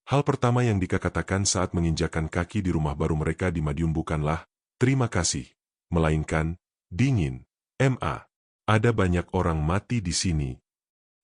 Hal pertama yang Dika katakan saat menginjakan kaki di rumah baru mereka di Madiun bukanlah, "Terima kasih," melainkan, "Dingin, Ma. Ada banyak orang mati di sini."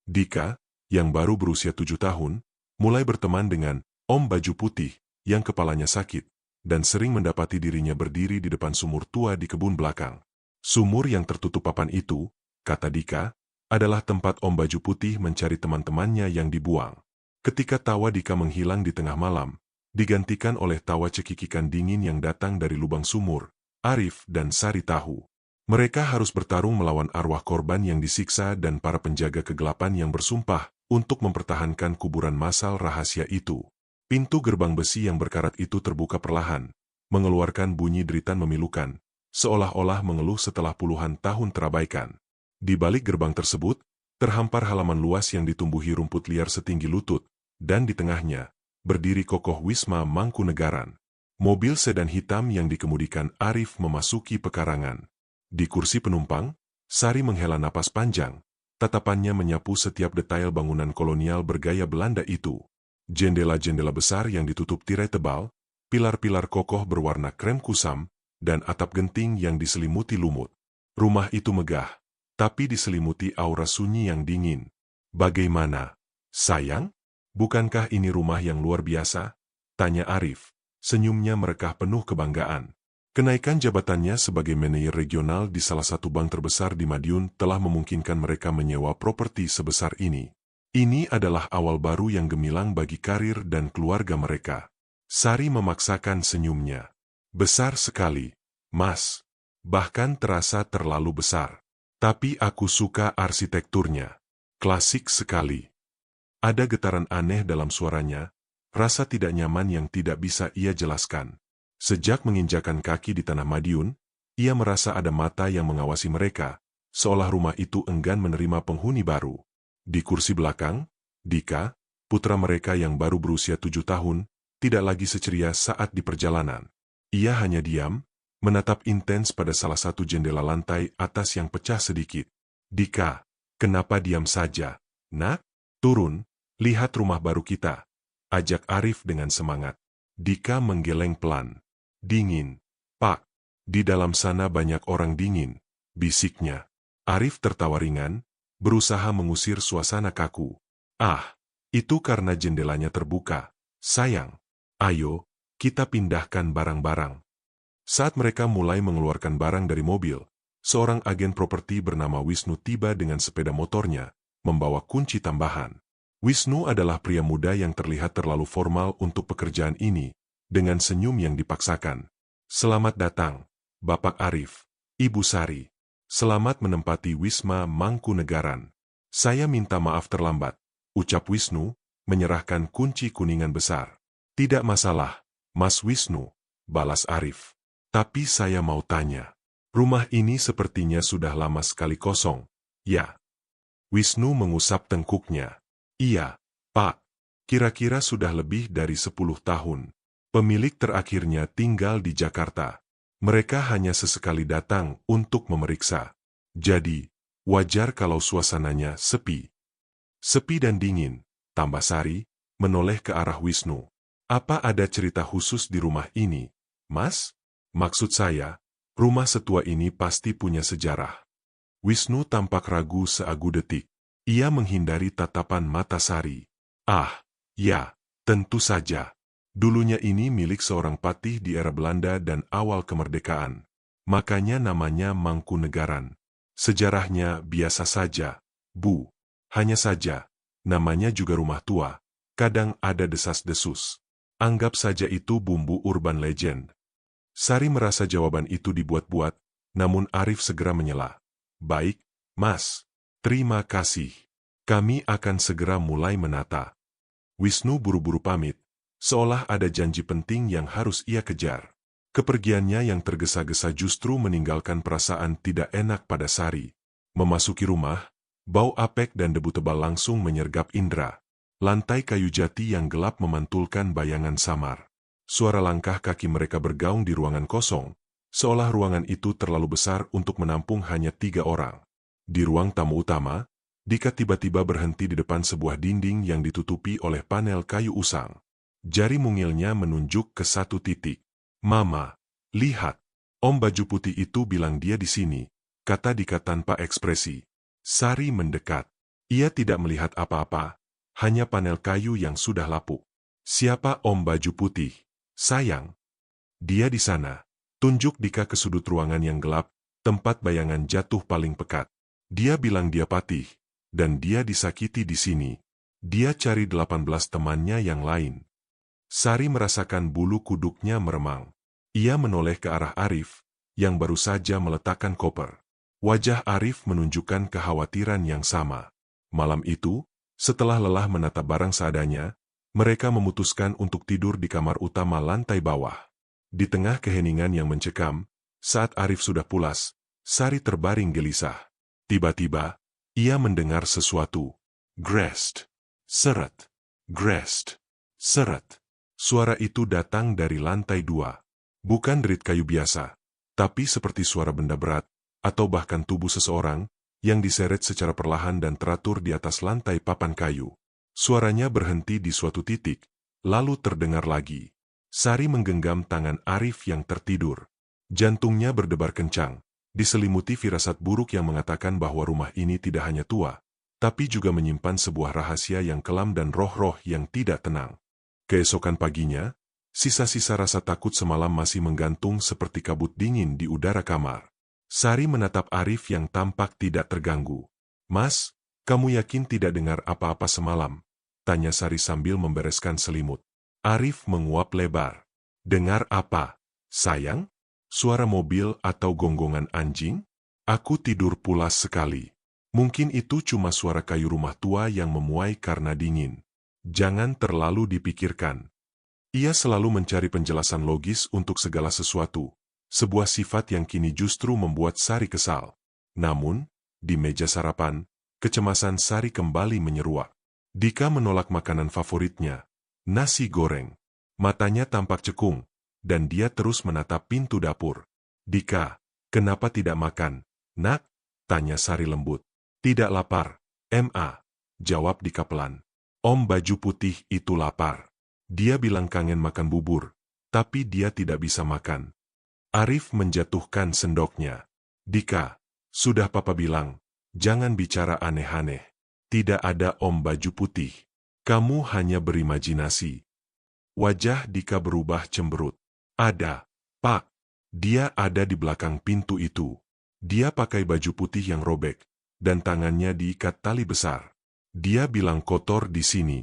Dika, yang baru berusia 7 tahun, mulai berteman dengan Om Baju Putih, yang kepalanya sakit, dan sering mendapati dirinya berdiri di depan sumur tua di kebun belakang. Sumur yang tertutup papan itu, kata Dika, adalah tempat Om Baju Putih mencari teman-temannya yang dibuang. Ketika tawa Dika menghilang di tengah malam, digantikan oleh tawa cekikikan dingin yang datang dari lubang sumur, Arif dan Sari tahu. Mereka harus bertarung melawan arwah korban yang disiksa dan para penjaga kegelapan yang bersumpah untuk mempertahankan kuburan massal rahasia itu. Pintu gerbang besi yang berkarat itu terbuka perlahan, mengeluarkan bunyi deritan memilukan, seolah-olah mengeluh setelah puluhan tahun terabaikan. Di balik gerbang tersebut, terhampar halaman luas yang ditumbuhi rumput liar setinggi lutut, dan di tengahnya, berdiri kokoh Wisma Mangkunegaran. Mobil sedan hitam yang dikemudikan Arif memasuki pekarangan. Di kursi penumpang, Sari menghela napas panjang, tatapannya menyapu setiap detail bangunan kolonial bergaya Belanda itu. Jendela-jendela besar yang ditutup tirai tebal, pilar-pilar kokoh berwarna krem kusam, dan atap genting yang diselimuti lumut. Rumah itu megah, tapi diselimuti aura sunyi yang dingin. "Bagaimana, sayang? Bukankah ini rumah yang luar biasa?" tanya Arif, senyumnya merekah penuh kebanggaan. Kenaikan jabatannya sebagai manajer regional di salah satu bank terbesar di Madiun telah memungkinkan mereka menyewa properti sebesar ini. Ini adalah awal baru yang gemilang bagi karir dan keluarga mereka. Sari memaksakan senyumnya. "Besar sekali, Mas. Bahkan terasa terlalu besar. Tapi aku suka arsitekturnya. Klasik sekali." Ada getaran aneh dalam suaranya, rasa tidak nyaman yang tidak bisa ia jelaskan. Sejak menginjakan kaki di tanah Madiun, ia merasa ada mata yang mengawasi mereka, seolah rumah itu enggan menerima penghuni baru. Di kursi belakang, Dika, putra mereka yang baru berusia 7 tahun, tidak lagi seceria saat di perjalanan. Ia hanya diam, menatap intens pada salah satu jendela lantai atas yang pecah sedikit. "Dika, kenapa diam saja, Nak? Turun, lihat rumah baru kita," ajak Arif dengan semangat. Dika menggeleng pelan. "Dingin, Pak. Di dalam sana banyak orang dingin," bisiknya. Arif tertawa ringan, berusaha mengusir suasana kaku. "Ah, itu karena jendelanya terbuka, sayang. Ayo, kita pindahkan barang-barang." Saat mereka mulai mengeluarkan barang dari mobil, seorang agen properti bernama Wisnu tiba dengan sepeda motornya, membawa kunci tambahan. Wisnu adalah pria muda yang terlihat terlalu formal untuk pekerjaan ini, dengan senyum yang dipaksakan. "Selamat datang, Bapak Arif, Ibu Sari. Selamat menempati Wisma Mangkunegaran. Saya minta maaf terlambat," ucap Wisnu, menyerahkan kunci kuningan besar. "Tidak masalah, Mas Wisnu," balas Arif. "Tapi saya mau tanya. Rumah ini sepertinya sudah lama sekali kosong, ya?" Wisnu mengusap tengkuknya. "Iya, Pak. Kira-kira sudah lebih dari 10 tahun. Pemilik terakhirnya tinggal di Jakarta. Mereka hanya sesekali datang untuk memeriksa. Jadi, wajar kalau suasananya sepi." "Sepi dan dingin," tambah Sari, menoleh ke arah Wisnu. "Apa ada cerita khusus di rumah ini, Mas? Maksud saya, rumah setua ini pasti punya sejarah." Wisnu tampak ragu seagu detik. Ia menghindari tatapan mata Sari. "Ah, ya, tentu saja. Dulunya ini milik seorang patih di era Belanda dan awal kemerdekaan. Makanya namanya Mangkunegaran. Sejarahnya biasa saja, Bu. Hanya saja, namanya juga rumah tua. Kadang ada desas-desus. Anggap saja itu bumbu urban legend." Sari merasa jawaban itu dibuat-buat, namun Arif segera menyela. "Baik, Mas. Terima kasih. Kami akan segera mulai menata." Wisnu buru-buru pamit, seolah ada janji penting yang harus ia kejar. Kepergiannya yang tergesa-gesa justru meninggalkan perasaan tidak enak pada Sari. Memasuki rumah, bau apek dan debu tebal langsung menyergap indera. Lantai kayu jati yang gelap memantulkan bayangan samar. Suara langkah kaki mereka bergaung di ruangan kosong, seolah ruangan itu terlalu besar untuk menampung hanya 3 orang. Di ruang tamu utama, Dika tiba-tiba berhenti di depan sebuah dinding yang ditutupi oleh panel kayu usang. Jari mungilnya menunjuk ke satu titik. "Mama, lihat." Om baju putih itu bilang dia di sini, kata Dika tanpa ekspresi. Sari mendekat. Ia tidak melihat apa-apa, hanya panel kayu yang sudah lapuk. "Siapa Om baju putih, sayang?" "Dia di sana." Tunjuk Dika ke sudut ruangan yang gelap, tempat bayangan jatuh paling pekat. Dia bilang dia patih, dan dia disakiti di sini. Dia cari 18 temannya yang lain. Sari merasakan bulu kuduknya meremang. Ia menoleh ke arah Arif, yang baru saja meletakkan koper. Wajah Arif menunjukkan kekhawatiran yang sama. Malam itu, setelah lelah menatap barang seadanya, mereka memutuskan untuk tidur di kamar utama lantai bawah. Di tengah keheningan yang mencekam, saat Arif sudah pulas, Sari terbaring gelisah. Tiba-tiba, ia mendengar sesuatu. Grest. Seret. Grest. Seret. Suara itu datang dari lantai 2. Bukan derit kayu biasa, tapi seperti suara benda berat, atau bahkan tubuh seseorang, yang diseret secara perlahan dan teratur di atas lantai papan kayu. Suaranya berhenti di suatu titik, lalu terdengar lagi. Sari menggenggam tangan Arif yang tertidur. Jantungnya berdebar kencang, diselimuti firasat buruk yang mengatakan bahwa rumah ini tidak hanya tua, tapi juga menyimpan sebuah rahasia yang kelam dan roh-roh yang tidak tenang. Keesokan paginya, sisa-sisa rasa takut semalam masih menggantung seperti kabut dingin di udara kamar. Sari menatap Arif yang tampak tidak terganggu. "Mas, kamu yakin tidak dengar apa-apa semalam?" tanya Sari sambil membereskan selimut. Arif menguap lebar. "Dengar apa, sayang? Suara mobil atau gonggongan anjing? Aku tidur pulas sekali. Mungkin itu cuma suara kayu rumah tua yang memuai karena dingin. Jangan terlalu dipikirkan." Ia selalu mencari penjelasan logis untuk segala sesuatu, sebuah sifat yang kini justru membuat Sari kesal. Namun, di meja sarapan, kecemasan Sari kembali menyeruak. Dika menolak makanan favoritnya, nasi goreng. Matanya tampak cekung, dan dia terus menatap pintu dapur. "Dika, kenapa tidak makan, nak?" tanya Sari lembut. "Tidak lapar, Ma," jawab Dika pelan. "Om baju putih itu lapar. Dia bilang kangen makan bubur, tapi dia tidak bisa makan." Arif menjatuhkan sendoknya. "Dika, sudah papa bilang, jangan bicara aneh-aneh. Tidak ada Om baju putih. Kamu hanya berimajinasi." Wajah Dika berubah cemberut. "Ada, Pak. Dia ada di belakang pintu itu. Dia pakai baju putih yang robek, dan tangannya diikat tali besar. Dia bilang kotor di sini."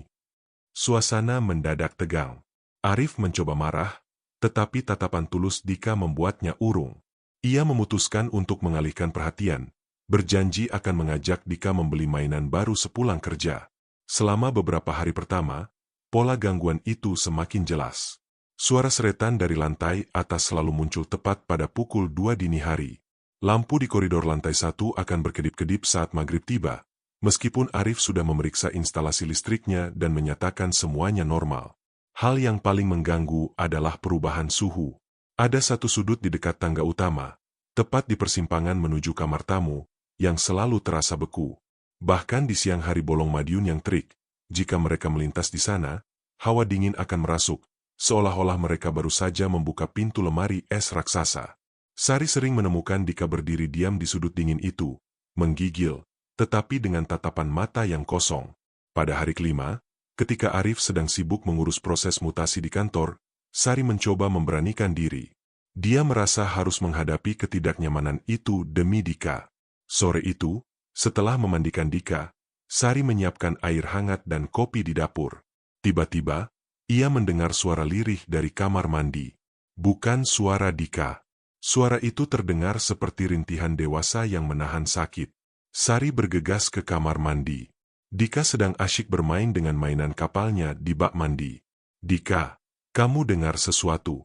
Suasana mendadak tegang. Arif mencoba marah, tetapi tatapan tulus Dika membuatnya urung. Ia memutuskan untuk mengalihkan perhatian, berjanji akan mengajak Dika membeli mainan baru sepulang kerja. Selama beberapa hari pertama, pola gangguan itu semakin jelas. Suara seretan dari lantai atas selalu muncul tepat pada pukul 2 dini hari. Lampu di koridor lantai 1 akan berkedip-kedip saat maghrib tiba. Meskipun Arif sudah memeriksa instalasi listriknya dan menyatakan semuanya normal. Hal yang paling mengganggu adalah perubahan suhu. Ada satu sudut di dekat tangga utama, tepat di persimpangan menuju kamar tamu, yang selalu terasa beku. Bahkan di siang hari bolong Madiun yang terik, jika mereka melintas di sana, hawa dingin akan merasuk, seolah-olah mereka baru saja membuka pintu lemari es raksasa. Sari sering menemukan Dika berdiri diam di sudut dingin itu, menggigil, tetapi dengan tatapan mata yang kosong. Pada hari kelima, ketika Arif sedang sibuk mengurus proses mutasi di kantor, Sari mencoba memberanikan diri. Dia merasa harus menghadapi ketidaknyamanan itu demi Dika. Sore itu, setelah memandikan Dika, Sari menyiapkan air hangat dan kopi di dapur. Tiba-tiba, ia mendengar suara lirih dari kamar mandi. Bukan suara Dika. Suara itu terdengar seperti rintihan dewasa yang menahan sakit. Sari bergegas ke kamar mandi. Dika sedang asyik bermain dengan mainan kapalnya di bak mandi. "Dika, kamu dengar sesuatu?"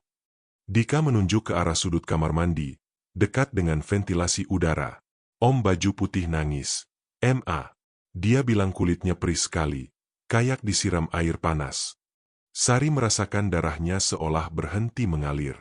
Dika menunjuk ke arah sudut kamar mandi, dekat dengan ventilasi udara. "Om baju putih nangis. Ma." Dia bilang kulitnya perih sekali, kayak disiram air panas. Sari merasakan darahnya seolah berhenti mengalir.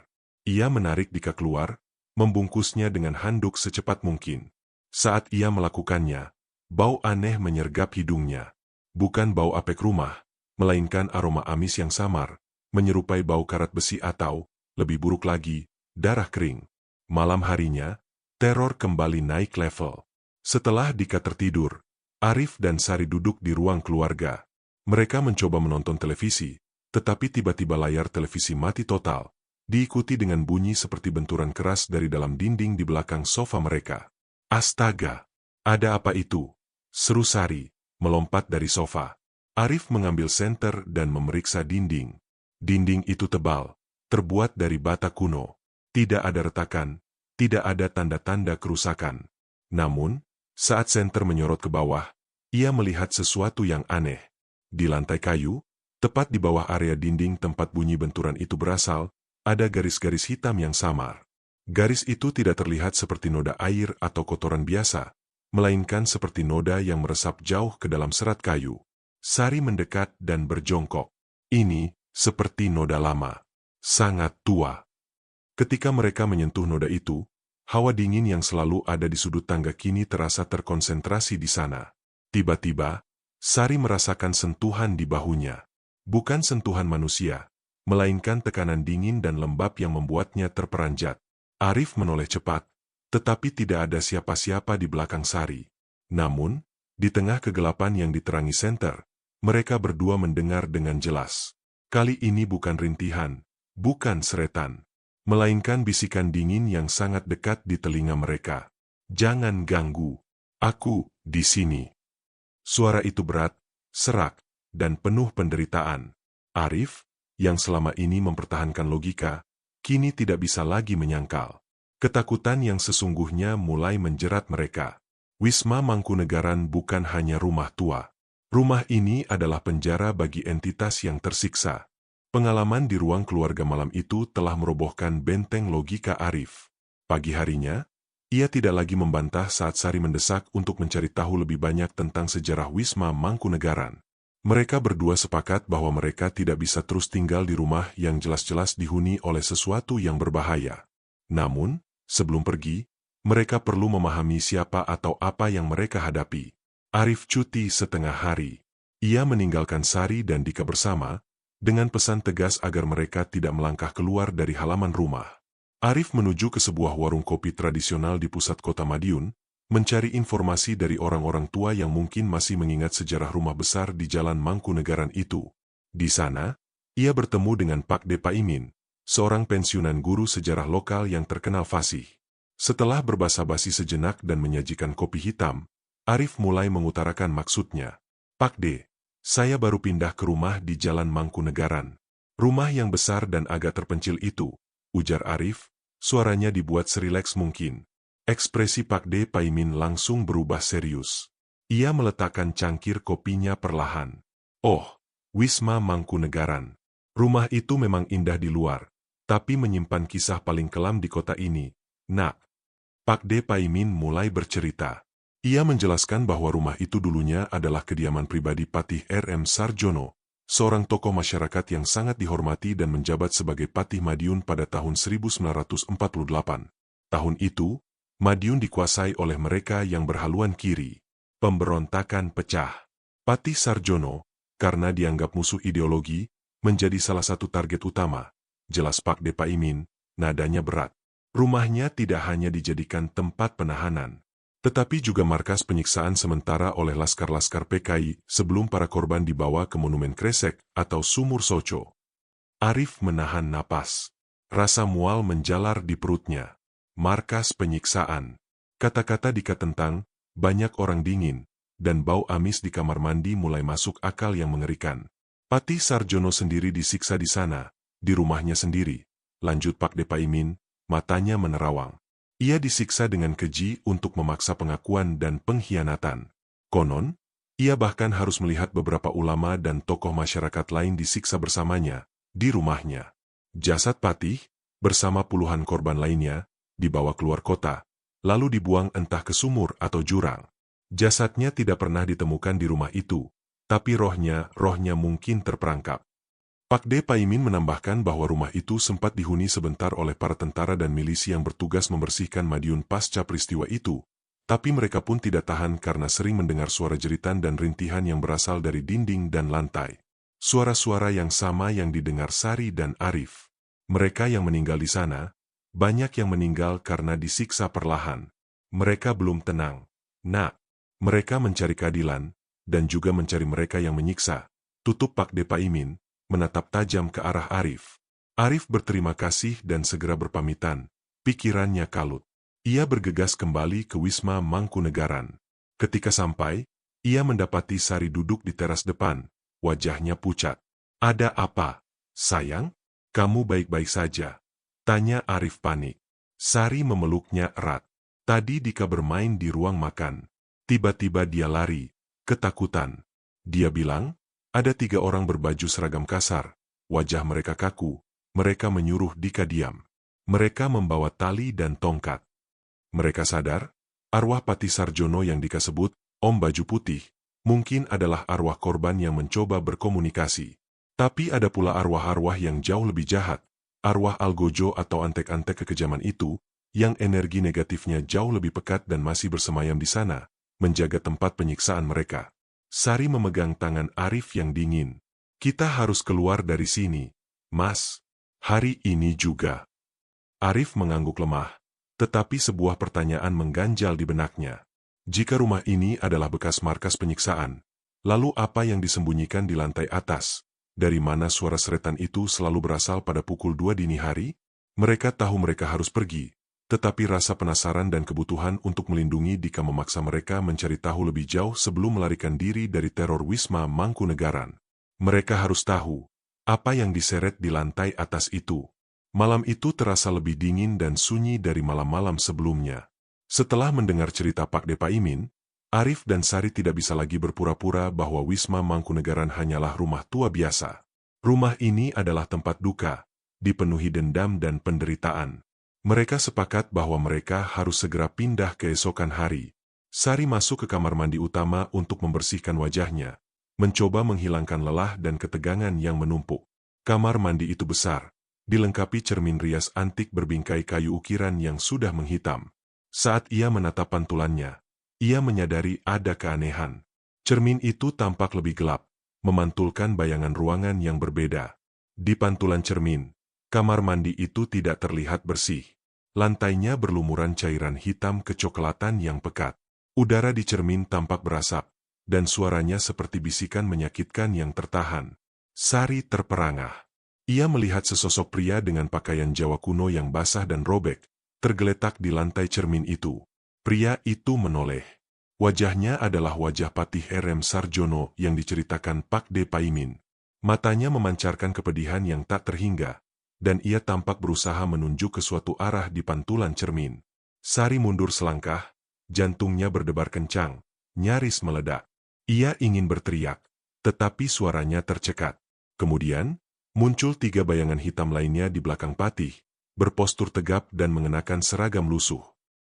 Ia menarik Dika keluar, membungkusnya dengan handuk secepat mungkin. Saat ia melakukannya, bau aneh menyergap hidungnya. Bukan bau apek rumah, melainkan aroma amis yang samar, menyerupai bau karat besi atau, lebih buruk lagi, darah kering. Malam harinya, teror kembali naik level. Setelah Dika tertidur, Arif dan Sari duduk di ruang keluarga. Mereka mencoba menonton televisi, tetapi tiba-tiba layar televisi mati total, diikuti dengan bunyi seperti benturan keras dari dalam dinding di belakang sofa mereka. Astaga! Ada apa itu? Seru Sari, melompat dari sofa. Arif mengambil senter dan memeriksa dinding. Dinding itu tebal, terbuat dari bata kuno. Tidak ada retakan, tidak ada tanda-tanda kerusakan. Namun, saat senter menyorot ke bawah, ia melihat sesuatu yang aneh. Di lantai kayu, tepat di bawah area dinding tempat bunyi benturan itu berasal, ada garis-garis hitam yang samar. Garis itu tidak terlihat seperti noda air atau kotoran biasa, melainkan seperti noda yang meresap jauh ke dalam serat kayu. Sari mendekat dan berjongkok. Ini seperti noda lama, sangat tua. Ketika mereka menyentuh noda itu, hawa dingin yang selalu ada di sudut tangga kini terasa terkonsentrasi di sana. Tiba-tiba, Sari merasakan sentuhan di bahunya. Bukan sentuhan manusia, melainkan tekanan dingin dan lembab yang membuatnya terperanjat. Arif menoleh cepat, tetapi tidak ada siapa-siapa di belakang Sari. Namun, di tengah kegelapan yang diterangi senter, mereka berdua mendengar dengan jelas. Kali ini bukan rintihan, bukan seretan, melainkan bisikan dingin yang sangat dekat di telinga mereka. Jangan ganggu. Aku di sini. Suara itu berat, serak, dan penuh penderitaan. Arif, yang selama ini mempertahankan logika, kini tidak bisa lagi menyangkal. Ketakutan yang sesungguhnya mulai menjerat mereka. Wisma Mangkunegaran bukan hanya rumah tua. Rumah ini adalah penjara bagi entitas yang tersiksa. Pengalaman di ruang keluarga malam itu telah merobohkan benteng logika Arif. Pagi harinya, ia tidak lagi membantah saat Sari mendesak untuk mencari tahu lebih banyak tentang sejarah Wisma Mangkunegaran. Mereka berdua sepakat bahwa mereka tidak bisa terus tinggal di rumah yang jelas-jelas dihuni oleh sesuatu yang berbahaya. Namun, sebelum pergi, mereka perlu memahami siapa atau apa yang mereka hadapi. Arif cuti setengah hari. Ia meninggalkan Sari dan Dika bersama, dengan pesan tegas agar mereka tidak melangkah keluar dari halaman rumah. Arif menuju ke sebuah warung kopi tradisional di pusat kota Madiun, mencari informasi dari orang-orang tua yang mungkin masih mengingat sejarah rumah besar di Jalan Mangkunegaran itu. Di sana, ia bertemu dengan Pak De Paimin, seorang pensiunan guru sejarah lokal yang terkenal fasih. Setelah berbasa-basi sejenak dan menyajikan kopi hitam, Arif mulai mengutarakan maksudnya. Pak De, saya baru pindah ke rumah di Jalan Mangkunegaran. Rumah yang besar dan agak terpencil itu, ujar Arif, suaranya dibuat serileks mungkin. Ekspresi Pak De Paimin langsung berubah serius. Ia meletakkan cangkir kopinya perlahan. Oh, Wisma Mangkunegaran. Rumah itu memang indah di luar, tapi menyimpan kisah paling kelam di kota ini, nak. Pak De Paimin mulai bercerita. Ia menjelaskan bahwa rumah itu dulunya adalah kediaman pribadi Patih R.M. Sarjono, seorang tokoh masyarakat yang sangat dihormati dan menjabat sebagai Patih Madiun pada tahun 1948. Tahun itu, Madiun dikuasai oleh mereka yang berhaluan kiri. Pemberontakan pecah. Patih Sarjono, karena dianggap musuh ideologi, menjadi salah satu target utama. Jelas Pak De Paimin, nadanya berat. Rumahnya tidak hanya dijadikan tempat penahanan, tetapi juga markas penyiksaan sementara oleh laskar-laskar PKI sebelum para korban dibawa ke Monumen Kresek atau Sumur Soco. Arif menahan napas. Rasa mual menjalar di perutnya. Markas penyiksaan. Kata-kata Dika tentang banyak orang dingin dan bau amis di kamar mandi mulai masuk akal yang mengerikan. Patih Sarjono sendiri disiksa di sana, di rumahnya sendiri. Lanjut Pak De Paimin, matanya menerawang. Ia disiksa dengan keji untuk memaksa pengakuan dan pengkhianatan. Konon, ia bahkan harus melihat beberapa ulama dan tokoh masyarakat lain disiksa bersamanya, di rumahnya. Jasad Patih, bersama puluhan korban lainnya, dibawa keluar kota, lalu dibuang entah ke sumur atau jurang. Jasadnya tidak pernah ditemukan di rumah itu, tapi rohnya mungkin terperangkap. Pak De Paimin menambahkan bahwa rumah itu sempat dihuni sebentar oleh para tentara dan milisi yang bertugas membersihkan Madiun pasca peristiwa itu, tapi mereka pun tidak tahan karena sering mendengar suara jeritan dan rintihan yang berasal dari dinding dan lantai. Suara-suara yang sama yang didengar Sari dan Arif. Mereka yang meninggal di sana, banyak yang meninggal karena disiksa perlahan. Mereka belum tenang. Nak, mereka mencari keadilan, dan juga mencari mereka yang menyiksa. Tutup Pak De Paimin, menatap tajam ke arah Arif. Arif berterima kasih dan segera berpamitan. Pikirannya kalut. Ia bergegas kembali ke Wisma Mangkunegaran. Ketika sampai, ia mendapati Sari duduk di teras depan. Wajahnya pucat. Ada apa, sayang? Kamu baik-baik saja? Tanya Arif panik. Sari memeluknya erat. Tadi Dika bermain di ruang makan. Tiba-tiba dia lari, ketakutan. Dia bilang, ada 3 orang berbaju seragam kasar. Wajah mereka kaku. Mereka menyuruh Dika diam. Mereka membawa tali dan tongkat. Mereka sadar, arwah Pati Sarjono yang Dika sebut, Om Baju Putih, mungkin adalah arwah korban yang mencoba berkomunikasi. Tapi ada pula arwah-arwah yang jauh lebih jahat, arwah Algojo atau antek-antek kekejaman itu, yang energi negatifnya jauh lebih pekat dan masih bersemayam di sana, menjaga tempat penyiksaan mereka. Sari memegang tangan Arif yang dingin. Kita harus keluar dari sini, Mas. Hari ini juga. Arif mengangguk lemah, tetapi sebuah pertanyaan mengganjal di benaknya. Jika rumah ini adalah bekas markas penyiksaan, lalu apa yang disembunyikan di lantai atas? Dari mana suara seretan itu selalu berasal pada pukul 2 dini hari? Mereka tahu mereka harus pergi, tetapi rasa penasaran dan kebutuhan untuk melindungi Dika memaksa mereka mencari tahu lebih jauh sebelum melarikan diri dari teror Wisma Mangkunegaran. Mereka harus tahu, apa yang diseret di lantai atas itu. Malam itu terasa lebih dingin dan sunyi dari malam-malam sebelumnya. Setelah mendengar cerita Pak De Paimin, Arif dan Sari tidak bisa lagi berpura-pura bahwa Wisma Mangkunegaran hanyalah rumah tua biasa. Rumah ini adalah tempat duka, dipenuhi dendam dan penderitaan. Mereka sepakat bahwa mereka harus segera pindah keesokan hari. Sari masuk ke kamar mandi utama untuk membersihkan wajahnya, mencoba menghilangkan lelah dan ketegangan yang menumpuk. Kamar mandi itu besar, dilengkapi cermin rias antik berbingkai kayu ukiran yang sudah menghitam. Saat ia menatap pantulannya, ia menyadari ada keanehan. Cermin itu tampak lebih gelap, memantulkan bayangan ruangan yang berbeda. Di pantulan cermin, kamar mandi itu tidak terlihat bersih. Lantainya berlumuran cairan hitam kecoklatan yang pekat. Udara di cermin tampak berasap, dan suaranya seperti bisikan menyakitkan yang tertahan. Sari terperangah. Ia melihat sesosok pria dengan pakaian Jawa kuno yang basah dan robek, tergeletak di lantai cermin itu. Pria itu menoleh. Wajahnya adalah wajah Patih R.M. Sarjono yang diceritakan Pak De Paimin. Matanya memancarkan kepedihan yang tak terhingga, dan ia tampak berusaha menunjuk ke suatu arah di pantulan cermin. Sari mundur selangkah, jantungnya berdebar kencang, nyaris meledak. Ia ingin berteriak, tetapi suaranya tercekat. Kemudian, muncul 3 bayangan hitam lainnya di belakang Patih, berpostur tegap dan mengenakan seragam lusuh.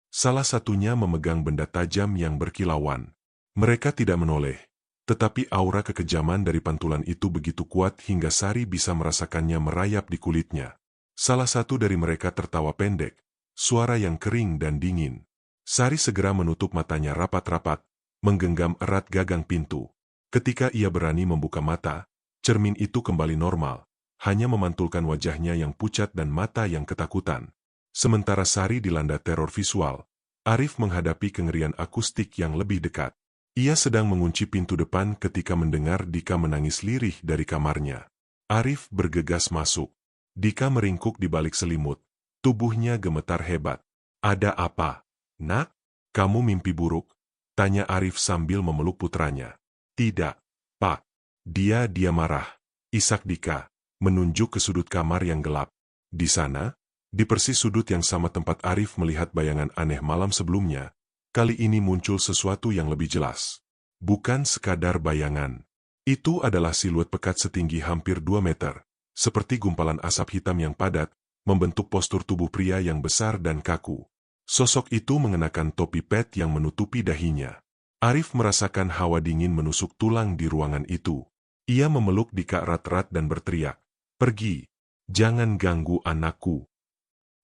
Salah satunya memegang benda tajam yang berkilauan. Mereka tidak menoleh, tetapi aura kekejaman dari pantulan itu begitu kuat hingga Sari bisa merasakannya merayap di kulitnya. Salah satu dari mereka tertawa pendek, suara yang kering dan dingin. Sari segera menutup matanya rapat-rapat, menggenggam erat gagang pintu. Ketika ia berani membuka mata, cermin itu kembali normal, hanya memantulkan wajahnya yang pucat dan mata yang ketakutan. Sementara Sari dilanda teror visual, Arif menghadapi kengerian akustik yang lebih dekat. Ia sedang mengunci pintu depan ketika mendengar Dika menangis lirih dari kamarnya. Arif bergegas masuk. Dika meringkuk di balik selimut. Tubuhnya gemetar hebat. Ada apa? Nak, kamu mimpi buruk? Tanya Arif sambil memeluk putranya. Tidak, Pak. Dia marah. Isak Dika, menunjuk ke sudut kamar yang gelap. Di sana, di persis sudut yang sama tempat Arif melihat bayangan aneh malam sebelumnya, kali ini muncul sesuatu yang lebih jelas. Bukan sekadar bayangan. Itu adalah siluet pekat setinggi hampir 2 meter, seperti gumpalan asap hitam yang padat, membentuk postur tubuh pria yang besar dan kaku. Sosok itu mengenakan topi pet yang menutupi dahinya. Arif merasakan hawa dingin menusuk tulang di ruangan itu. Ia memeluk Dika erat-erat dan berteriak, "Pergi! Jangan ganggu anakku!"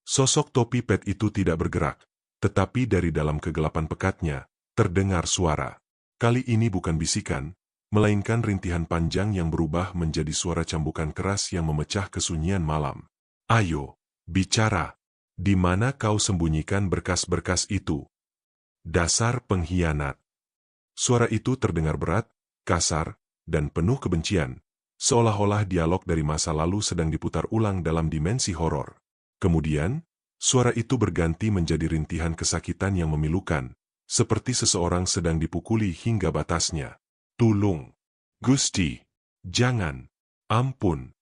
Sosok topi pet itu tidak bergerak, tetapi dari dalam kegelapan pekatnya, terdengar suara. Kali ini bukan bisikan, melainkan rintihan panjang yang berubah menjadi suara cambukan keras yang memecah kesunyian malam. Ayo, bicara. Di mana kau sembunyikan berkas-berkas itu? Dasar pengkhianat. Suara itu terdengar berat, kasar, dan penuh kebencian, seolah-olah dialog dari masa lalu sedang diputar ulang dalam dimensi horor. Kemudian, suara itu berganti menjadi rintihan kesakitan yang memilukan, seperti seseorang sedang dipukuli hingga batasnya. Tulung. Gusti. Jangan. Ampun.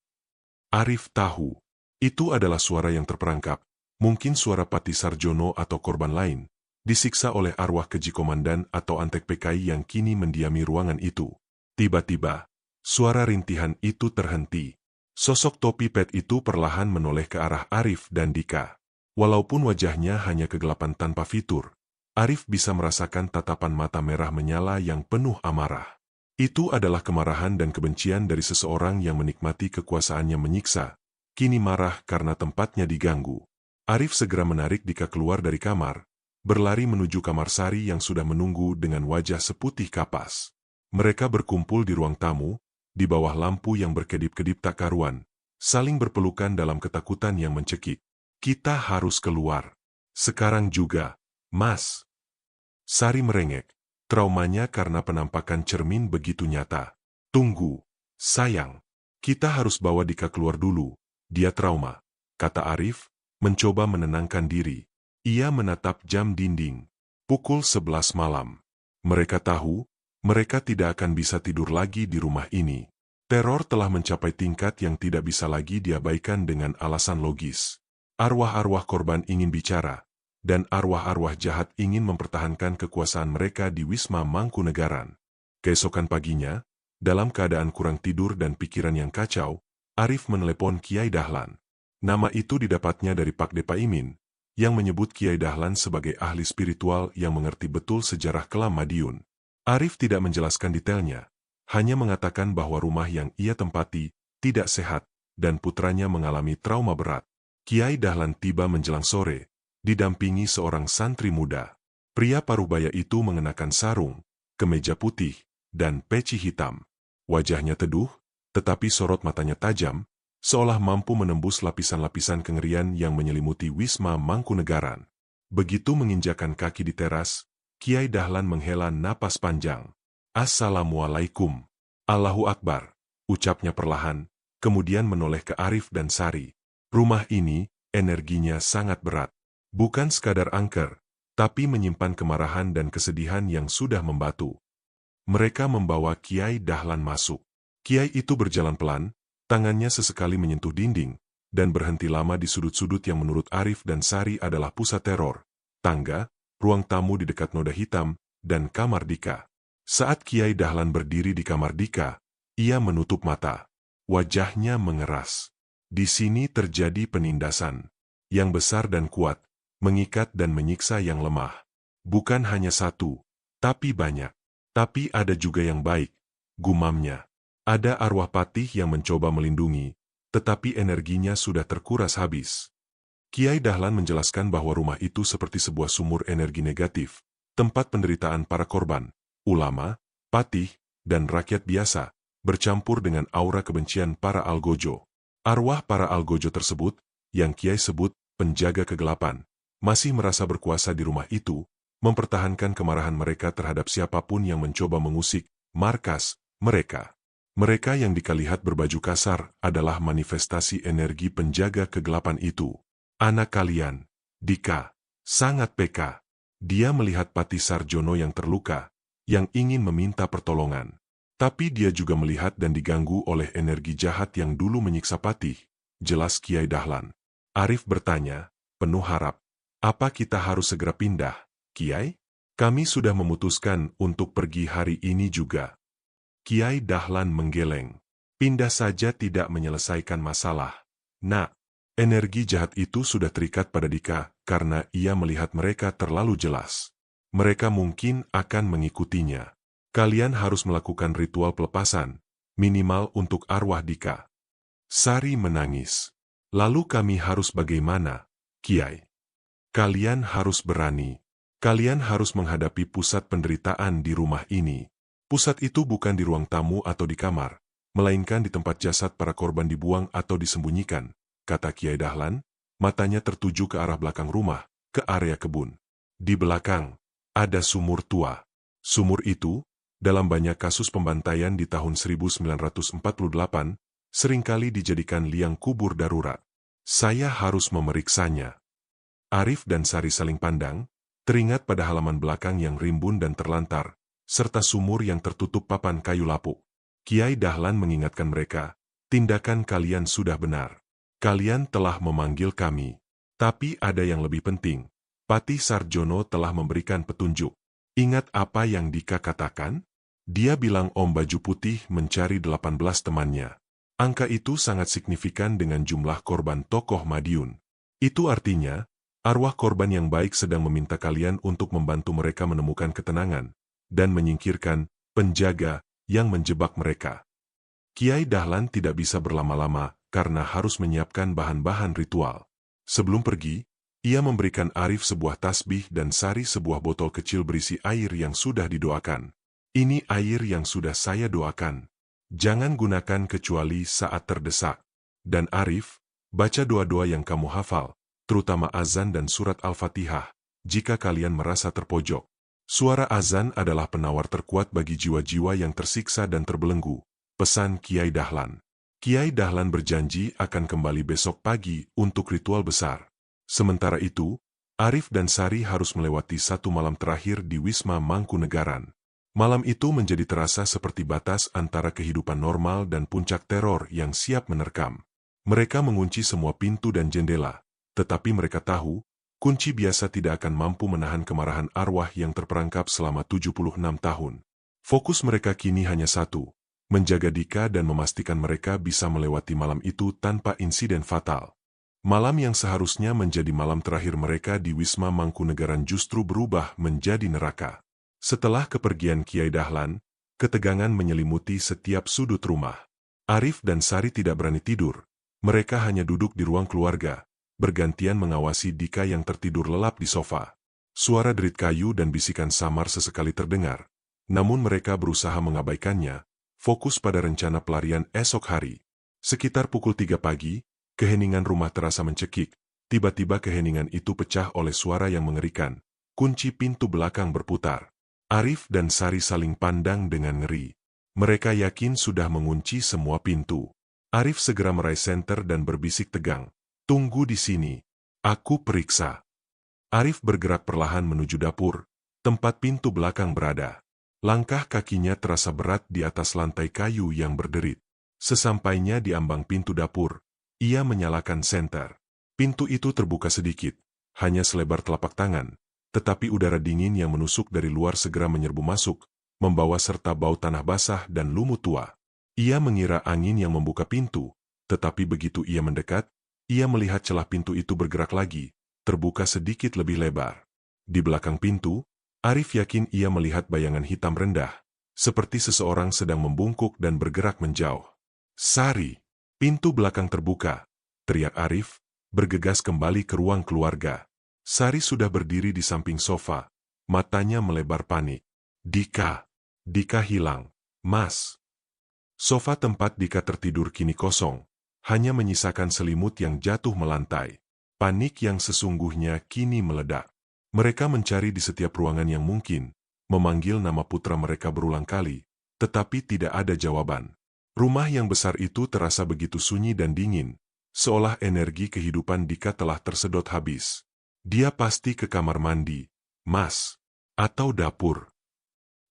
Arif tahu. Itu adalah suara yang terperangkap, mungkin suara Pati Sarjono atau korban lain, disiksa oleh arwah keji komandan atau Antek PKI yang kini mendiami ruangan itu. Tiba-tiba, suara rintihan itu terhenti. Sosok topi pet itu perlahan menoleh ke arah Arif dan Dika. Walaupun wajahnya hanya kegelapan tanpa fitur, Arif bisa merasakan tatapan mata merah menyala yang penuh amarah. Itu adalah kemarahan dan kebencian dari seseorang yang menikmati kekuasaannya menyiksa, kini marah karena tempatnya diganggu. Arif segera menarik Dika keluar dari kamar, berlari menuju kamar Sari yang sudah menunggu dengan wajah seputih kapas. Mereka berkumpul di ruang tamu, di bawah lampu yang berkedip-kedip tak karuan, saling berpelukan dalam ketakutan yang mencekik. Kita harus keluar. Sekarang juga, Mas. Sari merengek. Traumanya karena penampakan cermin begitu nyata. Tunggu, sayang. Kita harus bawa Dika keluar dulu. Dia trauma, kata Arif, mencoba menenangkan diri. Ia menatap jam dinding. Pukul 11 malam. Mereka tahu, mereka tidak akan bisa tidur lagi di rumah ini. Teror telah mencapai tingkat yang tidak bisa lagi diabaikan dengan alasan logis. Arwah-arwah korban ingin bicara, dan arwah-arwah jahat ingin mempertahankan kekuasaan mereka di Wisma Mangkunegaran. Keesokan paginya, dalam keadaan kurang tidur dan pikiran yang kacau, Arif menelepon Kiai Dahlan. Nama itu didapatnya dari Pak Depa Imin, yang menyebut Kiai Dahlan sebagai ahli spiritual yang mengerti betul sejarah kelam Madiun. Arif tidak menjelaskan detailnya, hanya mengatakan bahwa rumah yang ia tempati tidak sehat dan putranya mengalami trauma berat. Kiai Dahlan tiba menjelang sore, didampingi seorang santri muda. Pria parubaya itu mengenakan sarung, kemeja putih, dan peci hitam. Wajahnya teduh, tetapi sorot matanya tajam, seolah mampu menembus lapisan-lapisan kengerian yang menyelimuti Wisma Mangkunegaran. Begitu menginjakan kaki di teras, Kiai Dahlan menghela napas panjang. Assalamualaikum. Allahu Akbar, ucapnya perlahan, kemudian menoleh ke Arif dan Sari. Rumah ini, energinya sangat berat. Bukan sekadar angker, tapi menyimpan kemarahan dan kesedihan yang sudah membatu. Mereka membawa Kiai Dahlan masuk. Kiai itu berjalan pelan, tangannya sesekali menyentuh dinding, dan berhenti lama di sudut-sudut yang menurut Arif dan Sari adalah pusat teror, tangga, ruang tamu di dekat noda hitam, dan kamar Dika. Saat Kiai Dahlan berdiri di kamar Dika, ia menutup mata. Wajahnya mengeras. Di sini terjadi penindasan yang besar dan kuat, mengikat dan menyiksa yang lemah. Bukan hanya satu, tapi banyak. Tapi ada juga yang baik, gumamnya. Ada arwah patih yang mencoba melindungi, tetapi energinya sudah terkuras habis. Kiai Dahlan menjelaskan bahwa rumah itu seperti sebuah sumur energi negatif, tempat penderitaan para korban, ulama, patih, dan rakyat biasa, bercampur dengan aura kebencian para algojo. Arwah para algojo tersebut, yang Kiai sebut penjaga kegelapan, masih merasa berkuasa di rumah itu, mempertahankan kemarahan mereka terhadap siapapun yang mencoba mengusik markas mereka. Mereka yang Dika lihat berbaju kasar adalah manifestasi energi penjaga kegelapan itu. Anak kalian, Dika, sangat peka. Dia melihat Pati Sarjono yang terluka, yang ingin meminta pertolongan. Tapi dia juga melihat dan diganggu oleh energi jahat yang dulu menyiksa Patih, jelas Kiai Dahlan. Arif bertanya, penuh harap. Apa kita harus segera pindah, Kiai? Kami sudah memutuskan untuk pergi hari ini juga. Kiai Dahlan menggeleng. Pindah saja tidak menyelesaikan masalah. Nak, energi jahat itu sudah terikat pada Dika karena ia melihat mereka terlalu jelas. Mereka mungkin akan mengikutinya. Kalian harus melakukan ritual pelepasan, minimal untuk arwah Dika. Sari menangis. Lalu kami harus bagaimana, Kiai? Kalian harus berani. Kalian harus menghadapi pusat penderitaan di rumah ini. Pusat itu bukan di ruang tamu atau di kamar, melainkan di tempat jasad para korban dibuang atau disembunyikan, kata Kiai Dahlan, matanya tertuju ke arah belakang rumah, ke area kebun. Di belakang, ada sumur tua. Sumur itu, dalam banyak kasus pembantaian di tahun 1948, seringkali dijadikan liang kubur darurat. Saya harus memeriksanya. Arif dan Sari saling pandang, teringat pada halaman belakang yang rimbun dan terlantar, serta sumur yang tertutup papan kayu lapuk. Kiai Dahlan mengingatkan mereka, tindakan kalian sudah benar. Kalian telah memanggil kami. Tapi ada yang lebih penting. Patih Sarjono telah memberikan petunjuk. Ingat apa yang Dika katakan? Dia bilang Om Baju Putih mencari 18 temannya. Angka itu sangat signifikan dengan jumlah korban tokoh Madiun. Itu artinya, arwah korban yang baik sedang meminta kalian untuk membantu mereka menemukan ketenangan dan menyingkirkan penjaga yang menjebak mereka. Kiai Dahlan tidak bisa berlama-lama karena harus menyiapkan bahan-bahan ritual. Sebelum pergi, ia memberikan Arif sebuah tasbih dan Sari sebuah botol kecil berisi air yang sudah didoakan. Ini air yang sudah saya doakan. Jangan gunakan kecuali saat terdesak. Dan Arif, baca doa-doa yang kamu hafal, terutama azan dan surat Al-Fatihah, jika kalian merasa terpojok. Suara azan adalah penawar terkuat bagi jiwa-jiwa yang tersiksa dan terbelenggu, pesan Kiai Dahlan. Kiai Dahlan berjanji akan kembali besok pagi untuk ritual besar. Sementara itu, Arif dan Sari harus melewati satu malam terakhir di Wisma Mangkunegaran. Malam itu menjadi terasa seperti batas antara kehidupan normal dan puncak teror yang siap menerkam. Mereka mengunci semua pintu dan jendela, tetapi mereka tahu, kunci biasa tidak akan mampu menahan kemarahan arwah yang terperangkap selama 76 tahun. Fokus mereka kini hanya satu, menjaga Dika dan memastikan mereka bisa melewati malam itu tanpa insiden fatal. Malam yang seharusnya menjadi malam terakhir mereka di Wisma Mangkunegaran justru berubah menjadi neraka. Setelah kepergian Kiai Dahlan, ketegangan menyelimuti setiap sudut rumah. Arif dan Sari tidak berani tidur. Mereka hanya duduk di ruang keluarga, bergantian mengawasi Dika yang tertidur lelap di sofa. Suara derit kayu dan bisikan samar sesekali terdengar, namun mereka berusaha mengabaikannya, fokus pada rencana pelarian esok hari. Sekitar pukul 3 pagi, keheningan rumah terasa mencekik. Tiba-tiba keheningan itu pecah oleh suara yang mengerikan. Kunci pintu belakang berputar. Arif dan Sari saling pandang dengan ngeri. Mereka yakin sudah mengunci semua pintu. Arif segera meraih senter dan berbisik tegang. Tunggu di sini. Aku periksa. Arif bergerak perlahan menuju dapur, tempat pintu belakang berada. Langkah kakinya terasa berat di atas lantai kayu yang berderit. Sesampainya di ambang pintu dapur, ia menyalakan senter. Pintu itu terbuka sedikit, hanya selebar telapak tangan, tetapi udara dingin yang menusuk dari luar segera menyerbu masuk, membawa serta bau tanah basah dan lumut tua. Ia mengira angin yang membuka pintu, tetapi begitu ia mendekat, ia melihat celah pintu itu bergerak lagi, terbuka sedikit lebih lebar. Di belakang pintu, Arif yakin ia melihat bayangan hitam rendah, seperti seseorang sedang membungkuk dan bergerak menjauh. Sari! Pintu belakang terbuka, teriak Arif, bergegas kembali ke ruang keluarga. Sari sudah berdiri di samping sofa, matanya melebar panik. Dika! Dika hilang. Mas! Sofa tempat Dika tertidur kini kosong, hanya menyisakan selimut yang jatuh melantai. Panik yang sesungguhnya kini meledak. Mereka mencari di setiap ruangan yang mungkin, memanggil nama putra mereka berulang kali, tetapi tidak ada jawaban. Rumah yang besar itu terasa begitu sunyi dan dingin, seolah energi kehidupan Dika telah tersedot habis. Dia pasti ke kamar mandi, Mas, atau dapur.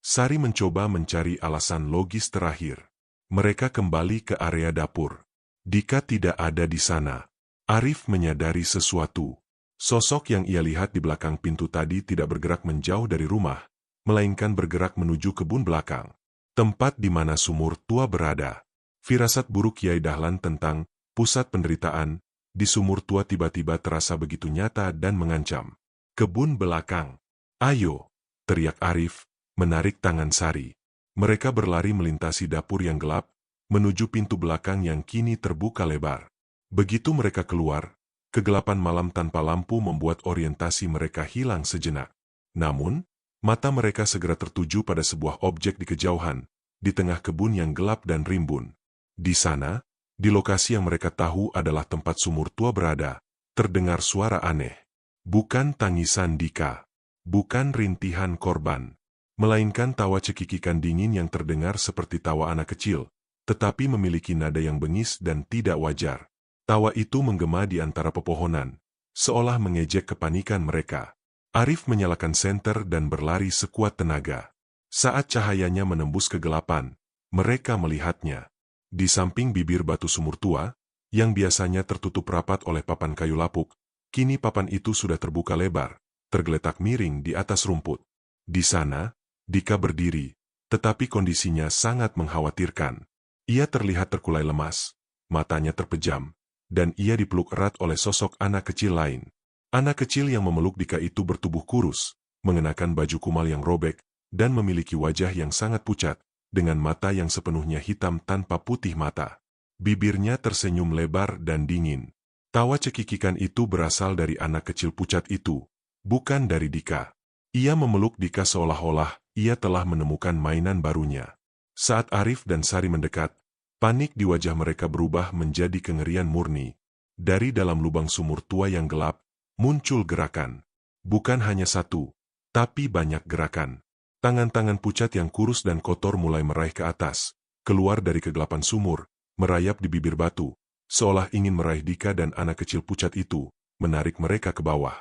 Sari mencoba mencari alasan logis terakhir. Mereka kembali ke area dapur. Dika tidak ada di sana. Arif menyadari sesuatu. Sosok yang ia lihat di belakang pintu tadi tidak bergerak menjauh dari rumah, melainkan bergerak menuju kebun belakang. Tempat di mana sumur tua berada. Firasat buruk Kiai Dahlan tentang pusat penderitaan di sumur tua tiba-tiba terasa begitu nyata dan mengancam. Kebun belakang. Ayo, teriak Arif, menarik tangan Sari. Mereka berlari melintasi dapur yang gelap, menuju pintu belakang yang kini terbuka lebar. Begitu mereka keluar, kegelapan malam tanpa lampu membuat orientasi mereka hilang sejenak. Namun, Mata mereka segera tertuju pada sebuah objek di kejauhan, di tengah kebun yang gelap dan rimbun. Di sana, di lokasi yang mereka tahu adalah tempat sumur tua berada, terdengar suara aneh. Bukan tangisan Dika, bukan rintihan korban, melainkan tawa cekikikan dingin yang terdengar seperti tawa anak kecil, tetapi memiliki nada yang bengis dan tidak wajar. Tawa itu menggema di antara pepohonan, seolah mengejek kepanikan mereka. Arif menyalakan senter dan berlari sekuat tenaga. Saat cahayanya menembus kegelapan, mereka melihatnya. Di samping bibir batu sumur tua, yang biasanya tertutup rapat oleh papan kayu lapuk, kini papan itu sudah terbuka lebar, tergeletak miring di atas rumput. Di sana, Dika berdiri, tetapi kondisinya sangat mengkhawatirkan. Ia terlihat terkulai lemas, matanya terpejam, dan ia dipeluk erat oleh sosok anak kecil lain. Anak kecil yang memeluk Dika itu bertubuh kurus, mengenakan baju kumal yang robek, dan memiliki wajah yang sangat pucat, dengan mata yang sepenuhnya hitam tanpa putih mata. Bibirnya tersenyum lebar dan dingin. Tawa cekikikan itu berasal dari anak kecil pucat itu, bukan dari Dika. Ia memeluk Dika seolah-olah ia telah menemukan mainan barunya. Saat Arif dan Sari mendekat, panik di wajah mereka berubah menjadi kengerian murni. Dari dalam lubang sumur tua yang gelap, muncul gerakan. Bukan hanya satu, tapi banyak gerakan. Tangan-tangan pucat yang kurus dan kotor mulai meraih ke atas, keluar dari kegelapan sumur, merayap di bibir batu, seolah ingin meraih Dika dan anak kecil pucat itu, menarik mereka ke bawah.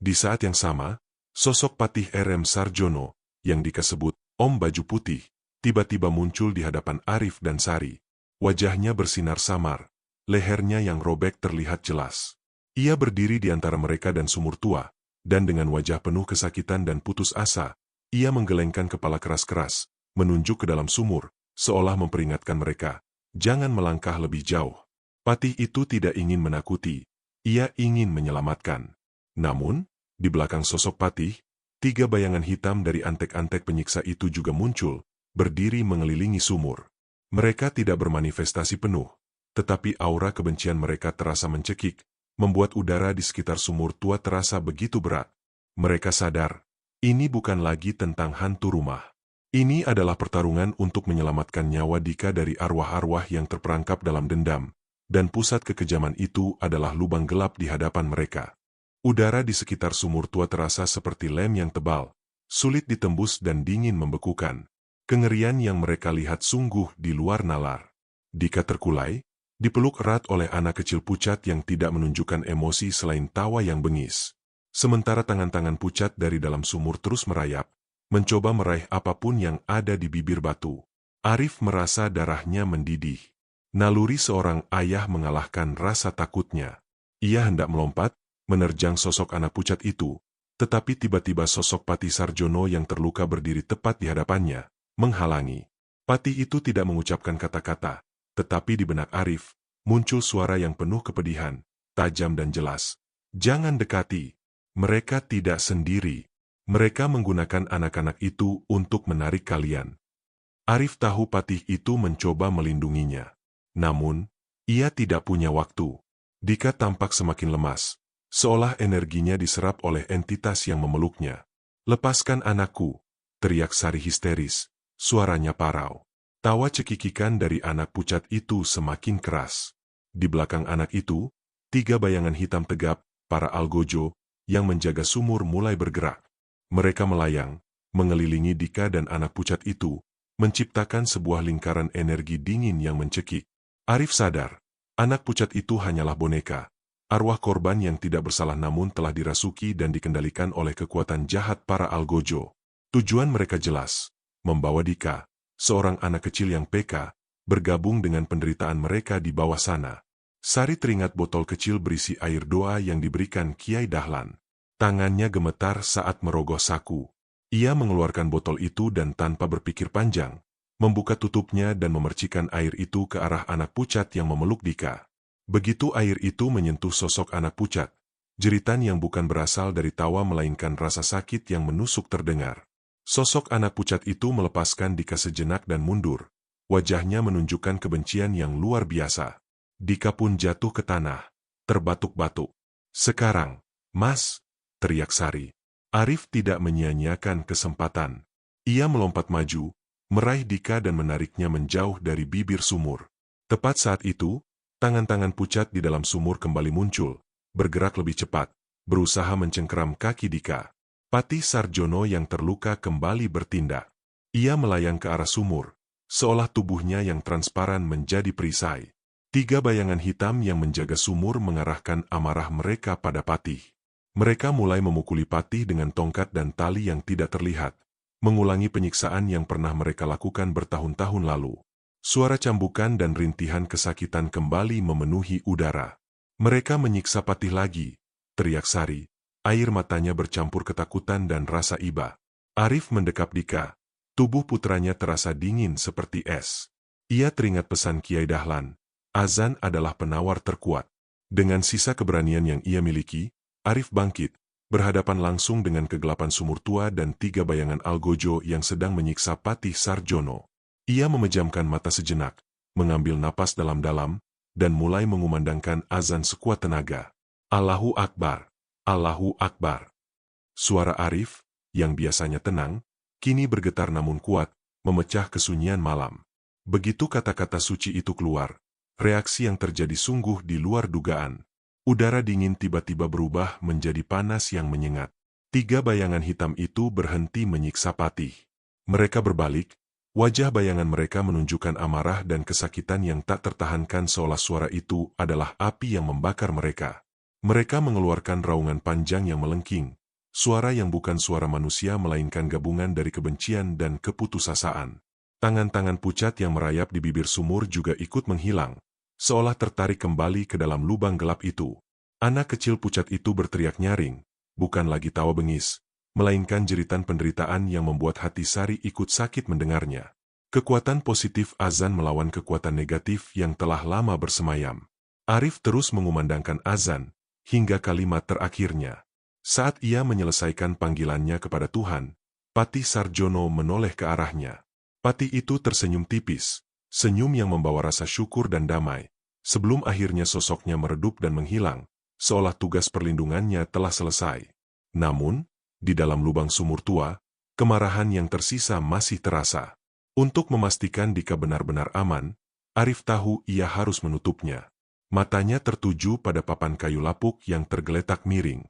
Di saat yang sama, sosok Patih R.M. Sarjono, yang Dika sebut Om Baju Putih, tiba-tiba muncul di hadapan Arif dan Sari. Wajahnya bersinar samar, lehernya yang robek terlihat jelas. Ia berdiri di antara mereka dan sumur tua, dan dengan wajah penuh kesakitan dan putus asa, ia menggelengkan kepala keras-keras, menunjuk ke dalam sumur, seolah memperingatkan mereka, jangan melangkah lebih jauh. Patih itu tidak ingin menakuti, ia ingin menyelamatkan. Namun, di belakang sosok Patih, 3 bayangan hitam dari antek-antek penyiksa itu juga muncul, berdiri mengelilingi sumur. Mereka tidak bermanifestasi penuh, tetapi aura kebencian mereka terasa mencekik, membuat udara di sekitar sumur tua terasa begitu berat. Mereka sadar, ini bukan lagi tentang hantu rumah. Ini adalah pertarungan untuk menyelamatkan nyawa Dika dari arwah-arwah yang terperangkap dalam dendam, dan pusat kekejaman itu adalah lubang gelap di hadapan mereka. Udara di sekitar sumur tua terasa seperti lem yang tebal, sulit ditembus dan dingin membekukan. Kengerian yang mereka lihat sungguh di luar nalar. Dika terkulai, dipeluk erat oleh anak kecil pucat yang tidak menunjukkan emosi selain tawa yang bengis. Sementara tangan-tangan pucat dari dalam sumur terus merayap, mencoba meraih apapun yang ada di bibir batu. Arif merasa darahnya mendidih. Naluri seorang ayah mengalahkan rasa takutnya. Ia hendak melompat, menerjang sosok anak pucat itu, tetapi tiba-tiba sosok Patih Sarjono yang terluka berdiri tepat di hadapannya, menghalangi. Patih itu tidak mengucapkan kata-kata, tetapi di benak Arif, muncul suara yang penuh kepedihan, tajam dan jelas. Jangan dekati. Mereka tidak sendiri. Mereka menggunakan anak-anak itu untuk menarik kalian. Arif tahu Patih itu mencoba melindunginya. Namun, ia tidak punya waktu. Dika tampak semakin lemas, seolah energinya diserap oleh entitas yang memeluknya. Lepaskan anakku, teriak Sari histeris, suaranya parau. Tawa cekikikan dari anak pucat itu semakin keras. Di belakang anak itu, 3 bayangan hitam tegap, para algojo, yang menjaga sumur mulai bergerak. Mereka melayang, mengelilingi Dika dan anak pucat itu, menciptakan sebuah lingkaran energi dingin yang mencekik. Arif sadar, anak pucat itu hanyalah boneka, arwah korban yang tidak bersalah namun telah dirasuki dan dikendalikan oleh kekuatan jahat para algojo. Tujuan mereka jelas, membawa Dika, seorang anak kecil yang peka, bergabung dengan penderitaan mereka di bawah sana. Sari teringat botol kecil berisi air doa yang diberikan Kiai Dahlan. Tangannya gemetar saat merogoh saku. Ia mengeluarkan botol itu dan tanpa berpikir panjang, membuka tutupnya dan memercikan air itu ke arah anak pucat yang memeluk Dika. Begitu air itu menyentuh sosok anak pucat, jeritan yang bukan berasal dari tawa melainkan rasa sakit yang menusuk terdengar. Sosok anak pucat itu melepaskan Dika sejenak dan mundur. Wajahnya menunjukkan kebencian yang luar biasa. Dika pun jatuh ke tanah, terbatuk-batuk. Sekarang, Mas, teriak Sari. Arif tidak menyia-nyiakan kesempatan. Ia melompat maju, meraih Dika dan menariknya menjauh dari bibir sumur. Tepat saat itu, tangan-tangan pucat di dalam sumur kembali muncul, bergerak lebih cepat, berusaha mencengkeram kaki Dika. Patih Sarjono yang terluka kembali bertindak. Ia melayang ke arah sumur, seolah tubuhnya yang transparan menjadi perisai. 3 bayangan hitam yang menjaga sumur mengarahkan amarah mereka pada Patih. Mereka mulai memukuli Patih dengan tongkat dan tali yang tidak terlihat, mengulangi penyiksaan yang pernah mereka lakukan bertahun-tahun lalu. Suara cambukan dan rintihan kesakitan kembali memenuhi udara. Mereka menyiksa Patih lagi, teriak Sari, air matanya bercampur ketakutan dan rasa iba. Arif mendekap Dika. Tubuh putranya terasa dingin seperti es. Ia teringat pesan Kiai Dahlan, azan adalah penawar terkuat. Dengan sisa keberanian yang ia miliki, Arif bangkit, berhadapan langsung dengan kegelapan sumur tua dan 3 bayangan Algojo yang sedang menyiksa Patih Sarjono. Ia memejamkan mata sejenak, mengambil napas dalam-dalam, dan mulai mengumandangkan azan sekuat tenaga. Allahu Akbar, Allahu Akbar. Suara Arif, yang biasanya tenang, kini bergetar namun kuat, memecah kesunyian malam. Begitu kata-kata suci itu keluar, reaksi yang terjadi sungguh di luar dugaan. Udara dingin tiba-tiba berubah menjadi panas yang menyengat. 3 bayangan hitam itu berhenti menyiksa Patih. Mereka berbalik, wajah bayangan mereka menunjukkan amarah dan kesakitan yang tak tertahankan seolah suara itu adalah api yang membakar mereka. Mereka mengeluarkan raungan panjang yang melengking. Suara yang bukan suara manusia melainkan gabungan dari kebencian dan keputusasaan. Tangan-tangan pucat yang merayap di bibir sumur juga ikut menghilang, seolah tertarik kembali ke dalam lubang gelap itu. Anak kecil pucat itu berteriak nyaring, bukan lagi tawa bengis, melainkan jeritan penderitaan yang membuat hati Sari ikut sakit mendengarnya. Kekuatan positif azan melawan kekuatan negatif yang telah lama bersemayam. Arif terus mengumandangkan azan, hingga kalimat terakhirnya. Saat ia menyelesaikan panggilannya kepada Tuhan, Patih Sarjono menoleh ke arahnya. Patih itu tersenyum tipis, senyum yang membawa rasa syukur dan damai, sebelum akhirnya sosoknya meredup dan menghilang, seolah tugas perlindungannya telah selesai. Namun, di dalam lubang sumur tua, kemarahan yang tersisa masih terasa. Untuk memastikan Dika benar-benar aman, Arif tahu ia harus menutupnya. Matanya tertuju pada papan kayu lapuk yang tergeletak miring.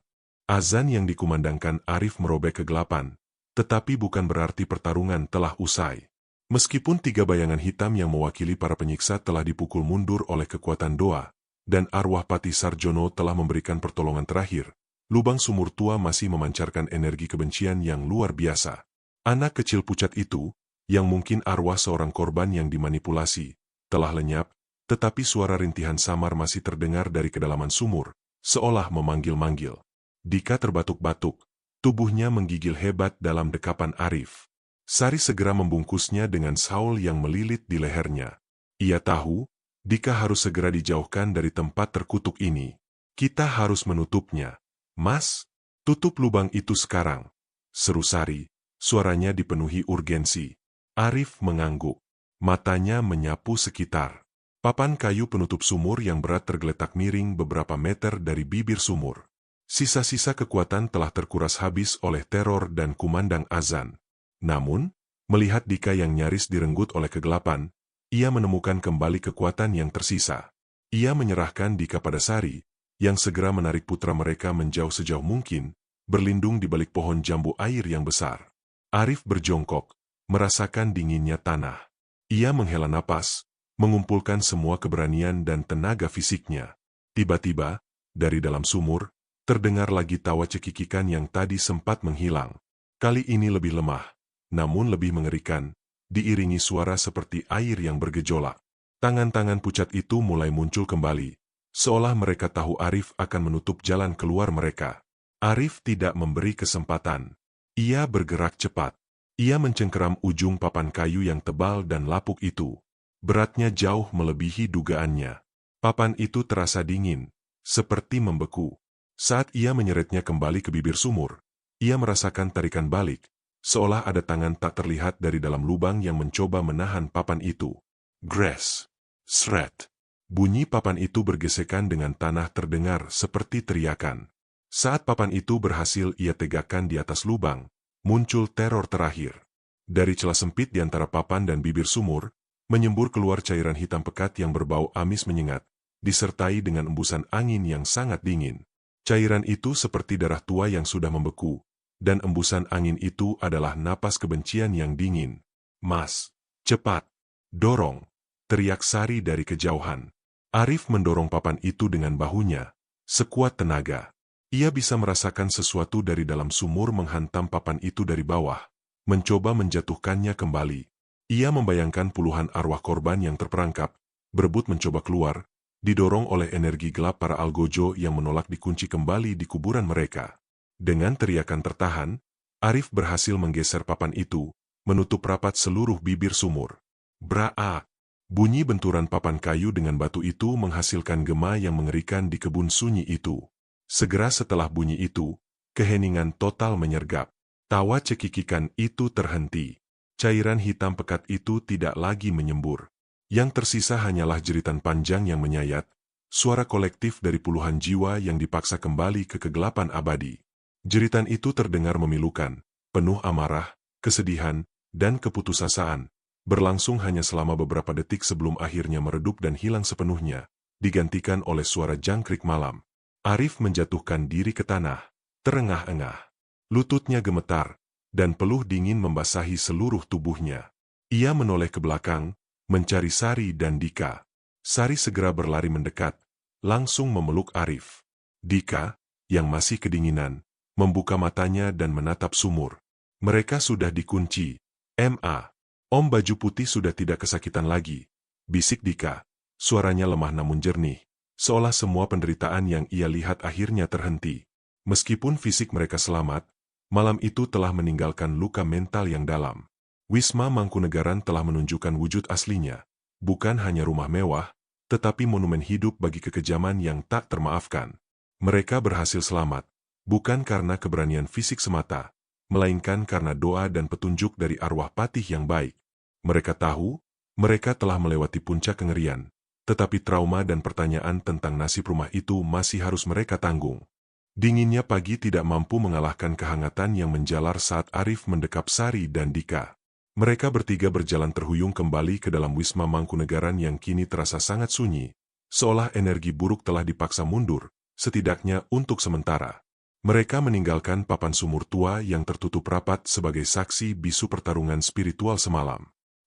Azan yang dikumandangkan Arif merobek kegelapan, tetapi bukan berarti pertarungan telah usai. Meskipun 3 bayangan hitam yang mewakili para penyiksa telah dipukul mundur oleh kekuatan doa, dan arwah Patih Sarjono telah memberikan pertolongan terakhir, lubang sumur tua masih memancarkan energi kebencian yang luar biasa. Anak kecil pucat itu, yang mungkin arwah seorang korban yang dimanipulasi, telah lenyap, tetapi suara rintihan samar masih terdengar dari kedalaman sumur, seolah memanggil-manggil. Dika terbatuk-batuk, tubuhnya menggigil hebat dalam dekapan Arif. Sari segera membungkusnya dengan saul yang melilit di lehernya. Ia tahu, Dika harus segera dijauhkan dari tempat terkutuk ini. Kita harus menutupnya. Mas, tutup lubang itu sekarang, seru Sari, suaranya dipenuhi urgensi. Arif mengangguk, matanya menyapu sekitar. Papan kayu penutup sumur yang berat tergeletak miring beberapa meter dari bibir sumur. Sisa-sisa kekuatan telah terkuras habis oleh teror dan kumandang azan. Namun, melihat Dika yang nyaris direnggut oleh kegelapan, ia menemukan kembali kekuatan yang tersisa. Ia menyerahkan Dika pada Sari, yang segera menarik putra mereka menjauh sejauh mungkin, berlindung di balik pohon jambu air yang besar. Arif berjongkok, merasakan dinginnya tanah. Ia menghela napas, mengumpulkan semua keberanian dan tenaga fisiknya. Tiba-tiba, dari dalam sumur, terdengar lagi tawa cekikikan yang tadi sempat menghilang. Kali ini lebih lemah, namun lebih mengerikan, diiringi suara seperti air yang bergejolak. Tangan-tangan pucat itu mulai muncul kembali, seolah mereka tahu Arif akan menutup jalan keluar mereka. Arif tidak memberi kesempatan. Ia bergerak cepat. Ia mencengkeram ujung papan kayu yang tebal dan lapuk itu. Beratnya jauh melebihi dugaannya. Papan itu terasa dingin, seperti membeku. Saat ia menyeretnya kembali ke bibir sumur, ia merasakan tarikan balik, seolah ada tangan tak terlihat dari dalam lubang yang mencoba menahan papan itu. Gres! Sret! Bunyi papan itu bergesekan dengan tanah terdengar seperti teriakan. Saat papan itu berhasil ia tegakkan di atas lubang, muncul teror terakhir. Dari celah sempit di antara papan dan bibir sumur, menyembur keluar cairan hitam pekat yang berbau amis menyengat, disertai dengan embusan angin yang sangat dingin. Cairan itu seperti darah tua yang sudah membeku, dan embusan angin itu adalah napas kebencian yang dingin. "Mas, cepat, dorong!" teriak Sari dari kejauhan. Arif mendorong papan itu dengan bahunya, sekuat tenaga. Ia bisa merasakan sesuatu dari dalam sumur menghantam papan itu dari bawah, mencoba menjatuhkannya kembali. Ia membayangkan puluhan arwah korban yang terperangkap, berebut mencoba keluar, didorong oleh energi gelap para algojo yang menolak dikunci kembali di kuburan mereka. Dengan teriakan tertahan, Arif berhasil menggeser papan itu, menutup rapat seluruh bibir sumur. Braak! Bunyi benturan papan kayu dengan batu itu menghasilkan gema yang mengerikan di kebun sunyi itu. Segera setelah bunyi itu, keheningan total menyergap. Tawa cekikikan itu terhenti. Cairan hitam pekat itu tidak lagi menyembur. Yang tersisa hanyalah jeritan panjang yang menyayat, suara kolektif dari puluhan jiwa yang dipaksa kembali ke kegelapan abadi. Jeritan itu terdengar memilukan, penuh amarah, kesedihan, dan keputusasaan, berlangsung hanya selama beberapa detik sebelum akhirnya meredup dan hilang sepenuhnya, digantikan oleh suara jangkrik malam. Arif menjatuhkan diri ke tanah, terengah-engah. Lututnya gemetar, dan peluh dingin membasahi seluruh tubuhnya. Ia menoleh ke belakang, mencari Sari dan Dika. Sari segera berlari mendekat, langsung memeluk Arif. Dika, yang masih kedinginan, membuka matanya dan menatap sumur. Mereka sudah dikunci. Om baju putih sudah tidak kesakitan lagi, bisik Dika. Suaranya lemah namun jernih, seolah semua penderitaan yang ia lihat akhirnya terhenti. Meskipun fisik mereka selamat, malam itu telah meninggalkan luka mental yang dalam. Wisma Mangkunegaran telah menunjukkan wujud aslinya, bukan hanya rumah mewah, tetapi monumen hidup bagi kekejaman yang tak termaafkan. Mereka berhasil selamat, bukan karena keberanian fisik semata, melainkan karena doa dan petunjuk dari arwah patih yang baik. Mereka tahu, mereka telah melewati puncak kengerian, tetapi trauma dan pertanyaan tentang nasib rumah itu masih harus mereka tanggung. Dinginnya pagi tidak mampu mengalahkan kehangatan yang menjalar saat Arif mendekap Sari dan Dika. Mereka bertiga berjalan terhuyung kembali ke dalam Wisma Mangkunegaran yang kini terasa sangat sunyi, seolah energi buruk telah dipaksa mundur, setidaknya untuk sementara. Mereka meninggalkan papan sumur tua yang tertutup rapat sebagai saksi bisu pertarungan spiritual semalam.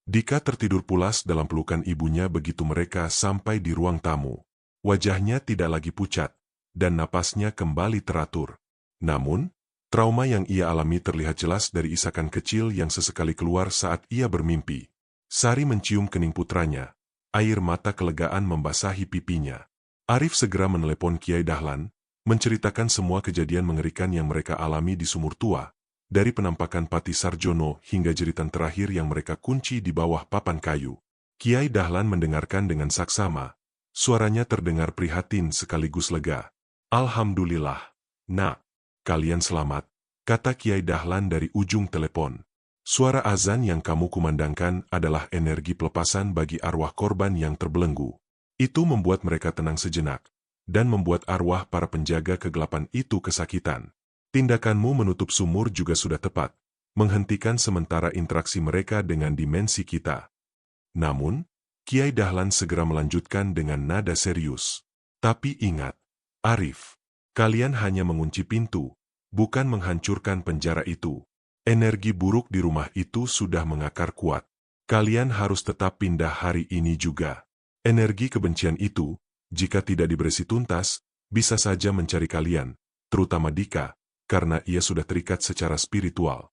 Dika tertidur pulas dalam pelukan ibunya begitu mereka sampai di ruang tamu. Wajahnya tidak lagi pucat, dan napasnya kembali teratur. Namun, trauma yang ia alami terlihat jelas dari isakan kecil yang sesekali keluar saat ia bermimpi. Sari mencium kening putranya, air mata kelegaan membasahi pipinya. Arif segera menelepon Kiai Dahlan, menceritakan semua kejadian mengerikan yang mereka alami di sumur tua, dari penampakan Pati Sarjono hingga jeritan terakhir yang mereka kunci di bawah papan kayu. Kiai Dahlan mendengarkan dengan saksama, suaranya terdengar prihatin sekaligus lega. "Alhamdulillah, nak, kalian selamat," kata Kiai Dahlan dari ujung telepon. "Suara azan yang kamu kumandangkan adalah energi pelepasan bagi arwah korban yang terbelenggu. Itu membuat mereka tenang sejenak, dan membuat arwah para penjaga kegelapan itu kesakitan. Tindakanmu menutup sumur juga sudah tepat, menghentikan sementara interaksi mereka dengan dimensi kita." Namun, Kiai Dahlan segera melanjutkan dengan nada serius. "Tapi ingat, Arif, kalian hanya mengunci pintu, bukan menghancurkan penjara itu. Energi buruk di rumah itu sudah mengakar kuat. Kalian harus tetap pindah hari ini juga. Energi kebencian itu, jika tidak diberesi tuntas, bisa saja mencari kalian, terutama Dika, karena ia sudah terikat secara spiritual."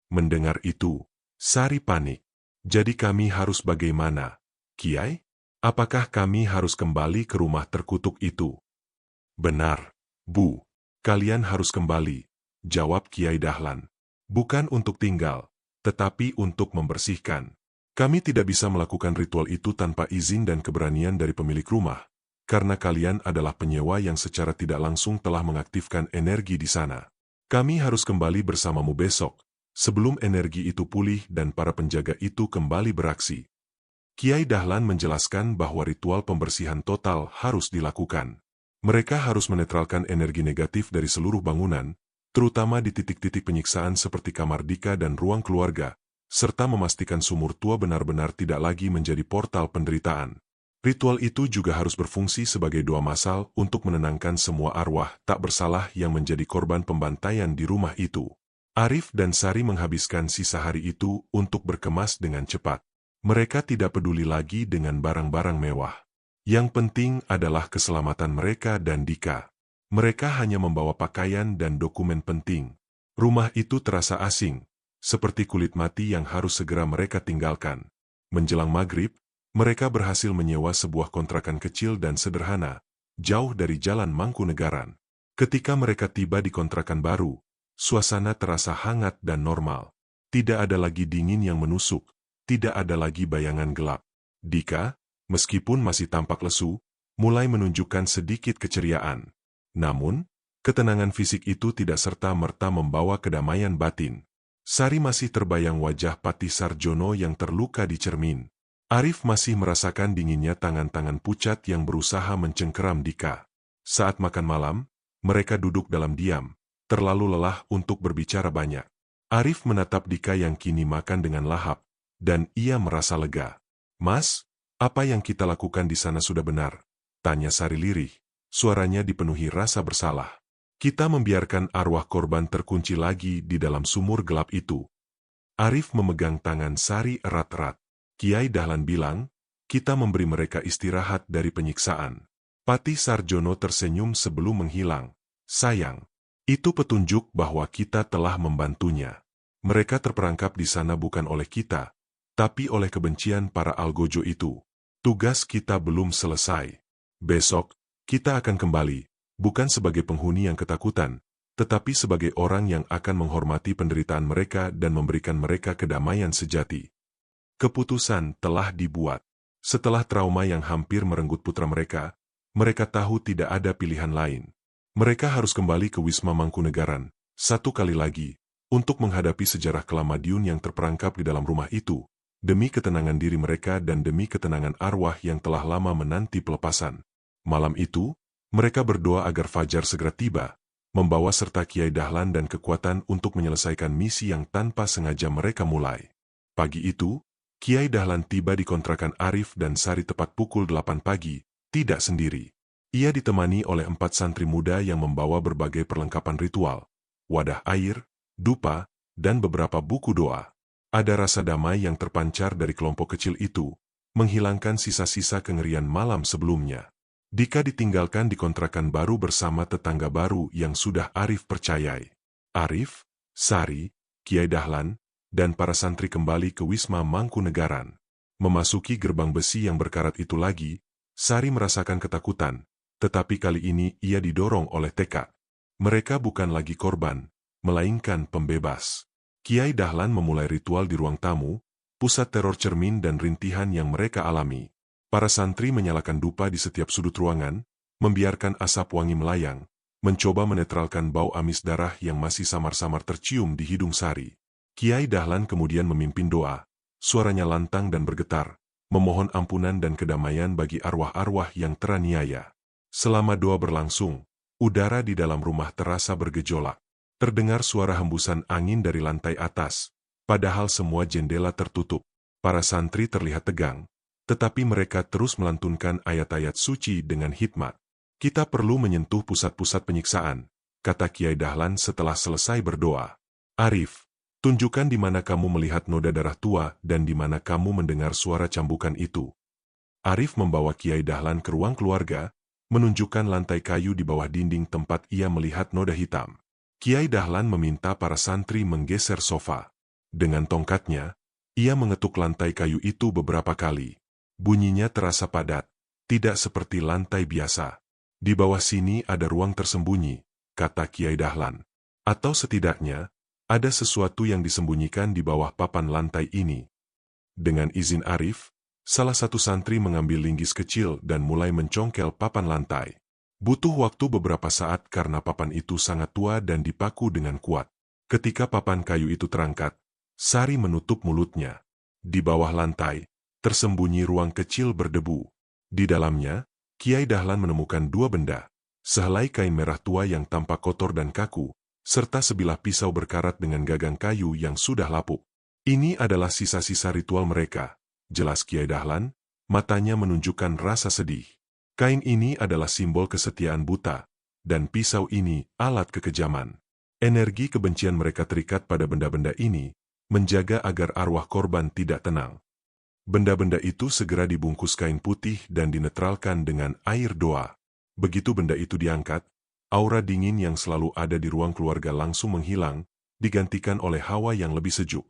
Mendengar itu, Sari panik. "Jadi kami harus bagaimana, Kiai? Apakah kami harus kembali ke rumah terkutuk itu?" "Benar, Bu. Kalian harus kembali," jawab Kiai Dahlan. "Bukan untuk tinggal, tetapi untuk membersihkan. Kami tidak bisa melakukan ritual itu tanpa izin dan keberanian dari pemilik rumah, karena kalian adalah penyewa yang secara tidak langsung telah mengaktifkan energi di sana. Kami harus kembali bersamamu besok, sebelum energi itu pulih dan para penjaga itu kembali beraksi." Kiai Dahlan menjelaskan bahwa ritual pembersihan total harus dilakukan. Mereka harus menetralkan energi negatif dari seluruh bangunan, terutama di titik-titik penyiksaan seperti kamar Dika dan ruang keluarga, serta memastikan sumur tua benar-benar tidak lagi menjadi portal penderitaan. Ritual itu juga harus berfungsi sebagai doa massal untuk menenangkan semua arwah tak bersalah yang menjadi korban pembantaian di rumah itu. Arif dan Sari menghabiskan sisa hari itu untuk berkemas dengan cepat. Mereka tidak peduli lagi dengan barang-barang mewah. Yang penting adalah keselamatan mereka dan Dika. Mereka hanya membawa pakaian dan dokumen penting. Rumah itu terasa asing, seperti kulit mati yang harus segera mereka tinggalkan. Menjelang maghrib, mereka berhasil menyewa sebuah kontrakan kecil dan sederhana, jauh dari Jalan Mangkunegaran. Ketika mereka tiba di kontrakan baru, suasana terasa hangat dan normal. Tidak ada lagi dingin yang menusuk, tidak ada lagi bayangan gelap. Dika, meskipun masih tampak lesu, mulai menunjukkan sedikit keceriaan. Namun, ketenangan fisik itu tidak serta-merta membawa kedamaian batin. Sari masih terbayang wajah Patih Sarjono yang terluka di cermin. Arif masih merasakan dinginnya tangan-tangan pucat yang berusaha mencengkeram Dika. Saat makan malam, mereka duduk dalam diam, terlalu lelah untuk berbicara banyak. Arif menatap Dika yang kini makan dengan lahap, dan ia merasa lega. "Mas, apa yang kita lakukan di sana sudah benar?" tanya Sari lirih. Suaranya dipenuhi rasa bersalah. "Kita membiarkan arwah korban terkunci lagi di dalam sumur gelap itu." Arif memegang tangan Sari erat-erat. "Kiai Dahlan bilang, kita memberi mereka istirahat dari penyiksaan." Patih Sarjono tersenyum sebelum menghilang. "Sayang, itu petunjuk bahwa kita telah membantunya. Mereka terperangkap di sana bukan oleh kita, tapi oleh kebencian para algojo itu. Tugas kita belum selesai. Besok, kita akan kembali, bukan sebagai penghuni yang ketakutan, tetapi sebagai orang yang akan menghormati penderitaan mereka dan memberikan mereka kedamaian sejati." Keputusan telah dibuat. Setelah trauma yang hampir merenggut putra mereka, mereka tahu tidak ada pilihan lain. Mereka harus kembali ke Wisma Mangkunegaran, satu kali lagi, untuk menghadapi sejarah kelam Madiun yang terperangkap di dalam rumah itu, demi ketenangan diri mereka dan demi ketenangan arwah yang telah lama menanti pelepasan. Malam itu, mereka berdoa agar fajar segera tiba, membawa serta Kiai Dahlan dan kekuatan untuk menyelesaikan misi yang tanpa sengaja mereka mulai. Pagi itu, Kiai Dahlan tiba di kontrakan Arif dan Sari tepat pukul 8 pagi, tidak sendiri. Ia ditemani oleh 4 santri muda yang membawa berbagai perlengkapan ritual, wadah air, dupa, dan beberapa buku doa. Ada rasa damai yang terpancar dari kelompok kecil itu, menghilangkan sisa-sisa kengerian malam sebelumnya. Dika ditinggalkan di kontrakan baru bersama tetangga baru yang sudah Arif percayai. Arif, Sari, Kiai Dahlan, dan para santri kembali ke Wisma Mangkunegaran. Memasuki gerbang besi yang berkarat itu lagi, Sari merasakan ketakutan, tetapi kali ini ia didorong oleh tekad. Mereka bukan lagi korban, melainkan pembebas. Kiai Dahlan memulai ritual di ruang tamu, pusat teror cermin dan rintihan yang mereka alami. Para santri menyalakan dupa di setiap sudut ruangan, membiarkan asap wangi melayang, mencoba menetralkan bau amis darah yang masih samar-samar tercium di hidung Sari. Kiai Dahlan kemudian memimpin doa, suaranya lantang dan bergetar, memohon ampunan dan kedamaian bagi arwah-arwah yang teraniaya. Selama doa berlangsung, udara di dalam rumah terasa bergejolak. Terdengar suara hembusan angin dari lantai atas, padahal semua jendela tertutup. Para santri terlihat tegang, tetapi mereka terus melantunkan ayat-ayat suci dengan hikmat. "Kita perlu menyentuh pusat-pusat penyiksaan," kata Kiai Dahlan setelah selesai berdoa. "Arif, tunjukkan di mana kamu melihat noda darah tua dan di mana kamu mendengar suara cambukan itu." Arif membawa Kiai Dahlan ke ruang keluarga, menunjukkan lantai kayu di bawah dinding tempat ia melihat noda hitam. Kiai Dahlan meminta para santri menggeser sofa. Dengan tongkatnya, ia mengetuk lantai kayu itu beberapa kali. Bunyinya terasa padat, tidak seperti lantai biasa. "Di bawah sini ada ruang tersembunyi," kata Kiai Dahlan. "Atau setidaknya, ada sesuatu yang disembunyikan di bawah papan lantai ini." Dengan izin Arif, salah satu santri mengambil linggis kecil dan mulai mencongkel papan lantai. Butuh waktu beberapa saat karena papan itu sangat tua dan dipaku dengan kuat. Ketika papan kayu itu terangkat, Sari menutup mulutnya. Di bawah lantai, tersembunyi ruang kecil berdebu. Di dalamnya, Kiai Dahlan menemukan 2 benda. sehelai kain merah tua yang tampak kotor dan kaku, serta sebilah pisau berkarat dengan gagang kayu yang sudah lapuk. Ini adalah sisa-sisa ritual mereka, jelas Kiai Dahlan, matanya menunjukkan rasa sedih. Kain ini adalah simbol kesetiaan buta, dan pisau ini alat kekejaman. Energi kebencian mereka terikat pada benda-benda ini, menjaga agar arwah korban tidak tenang. Benda-benda itu segera dibungkus kain putih dan dinetralkan dengan air doa. Begitu benda itu diangkat, aura dingin yang selalu ada di ruang keluarga langsung menghilang, digantikan oleh hawa yang lebih sejuk.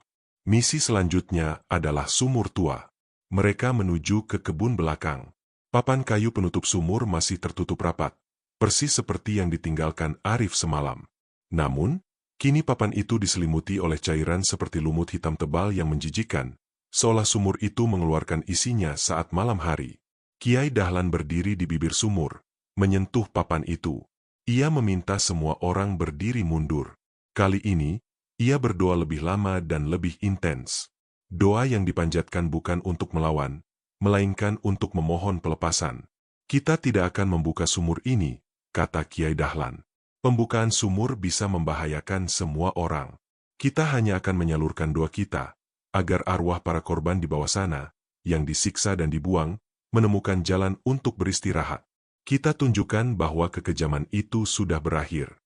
Misi selanjutnya adalah sumur tua. Mereka menuju ke kebun belakang. Papan kayu penutup sumur masih tertutup rapat, persis seperti yang ditinggalkan Arif semalam. Namun, kini papan itu diselimuti oleh cairan seperti lumut hitam tebal yang menjijikkan, seolah sumur itu mengeluarkan isinya saat malam hari. Kiai Dahlan berdiri di bibir sumur, menyentuh papan itu. Ia meminta semua orang berdiri mundur. Kali ini, ia berdoa lebih lama dan lebih intens. Doa yang dipanjatkan bukan untuk melawan, melainkan untuk memohon pelepasan. Kita tidak akan membuka sumur ini, kata Kiai Dahlan. Pembukaan sumur bisa membahayakan semua orang. Kita hanya akan menyalurkan doa kita, agar arwah para korban di bawah sana, yang disiksa dan dibuang, menemukan jalan untuk beristirahat. Kita tunjukkan bahwa kekejaman itu sudah berakhir.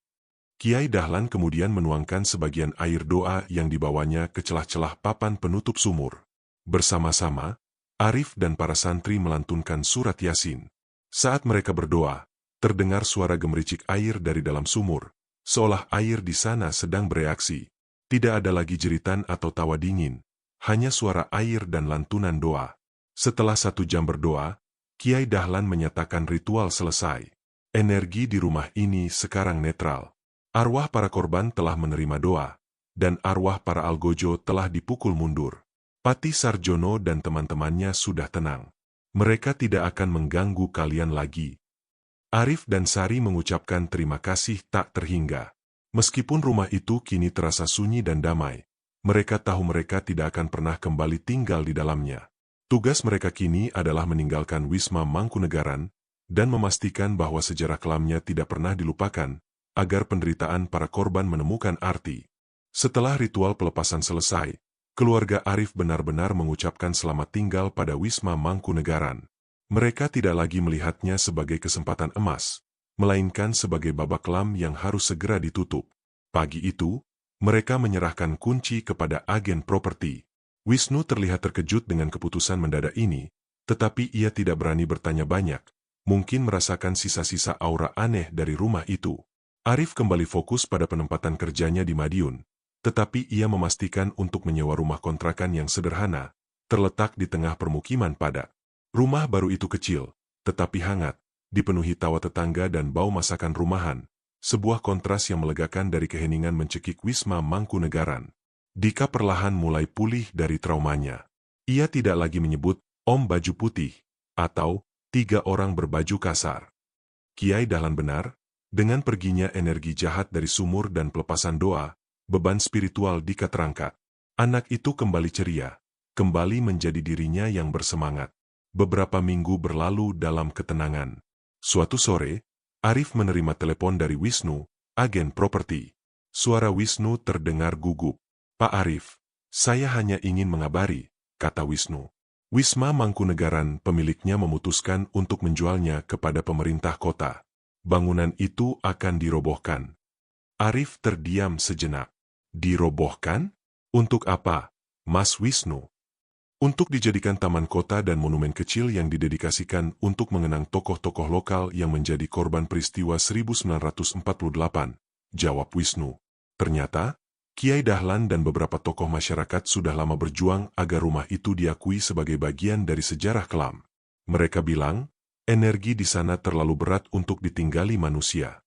Kiai Dahlan kemudian menuangkan sebagian air doa yang dibawanya ke celah-celah papan penutup sumur. Bersama-sama, Arif dan para santri melantunkan surat Yasin. Saat mereka berdoa, terdengar suara gemericik air dari dalam sumur, seolah air di sana sedang bereaksi. Tidak ada lagi jeritan atau tawa dingin, hanya suara air dan lantunan doa. Setelah 1 jam berdoa, Kiai Dahlan menyatakan ritual selesai. Energi di rumah ini sekarang netral. Arwah para korban telah menerima doa, dan arwah para algojo telah dipukul mundur. Pati Sarjono dan teman-temannya sudah tenang. Mereka tidak akan mengganggu kalian lagi. Arif dan Sari mengucapkan terima kasih tak terhingga. Meskipun rumah itu kini terasa sunyi dan damai, mereka tahu mereka tidak akan pernah kembali tinggal di dalamnya. Tugas mereka kini adalah meninggalkan Wisma Mangkunegaran dan memastikan bahwa sejarah kelamnya tidak pernah dilupakan, agar penderitaan para korban menemukan arti. Setelah ritual pelepasan selesai, keluarga Arif benar-benar mengucapkan selamat tinggal pada Wisma Mangkunegaran. Mereka tidak lagi melihatnya sebagai kesempatan emas, melainkan sebagai babak kelam yang harus segera ditutup. Pagi itu, mereka menyerahkan kunci kepada agen properti. Wisnu terlihat terkejut dengan keputusan mendadak ini, tetapi ia tidak berani bertanya banyak, mungkin merasakan sisa-sisa aura aneh dari rumah itu. Arif kembali fokus pada penempatan kerjanya di Madiun, tetapi ia memastikan untuk menyewa rumah kontrakan yang sederhana, terletak di tengah permukiman padat. Rumah baru itu kecil, tetapi hangat, dipenuhi tawa tetangga dan bau masakan rumahan, sebuah kontras yang melegakan dari keheningan mencekik Wisma Mangkunegaran. Dika perlahan mulai pulih dari traumanya. Ia tidak lagi menyebut Om Baju Putih, atau 3 orang berbaju kasar. Kiai Dahlan benar, dengan perginya energi jahat dari sumur dan pelepasan doa, beban spiritual Dika terangkat. Anak itu kembali ceria, kembali menjadi dirinya yang bersemangat. Beberapa minggu berlalu dalam ketenangan. Suatu sore, Arif menerima telepon dari Wisnu, agen properti. Suara Wisnu terdengar gugup. Pak Arif, saya hanya ingin mengabari, kata Wisnu. Wisma Mangkunegaran pemiliknya memutuskan untuk menjualnya kepada pemerintah kota. Bangunan itu akan dirobohkan. Arif terdiam sejenak. Dirobohkan? Untuk apa, Mas Wisnu? Untuk dijadikan taman kota dan monumen kecil yang didedikasikan untuk mengenang tokoh-tokoh lokal yang menjadi korban peristiwa 1948, jawab Wisnu. Ternyata, Kiai Dahlan dan beberapa tokoh masyarakat sudah lama berjuang agar rumah itu diakui sebagai bagian dari sejarah kelam. Mereka bilang, energi di sana terlalu berat untuk ditinggali manusia.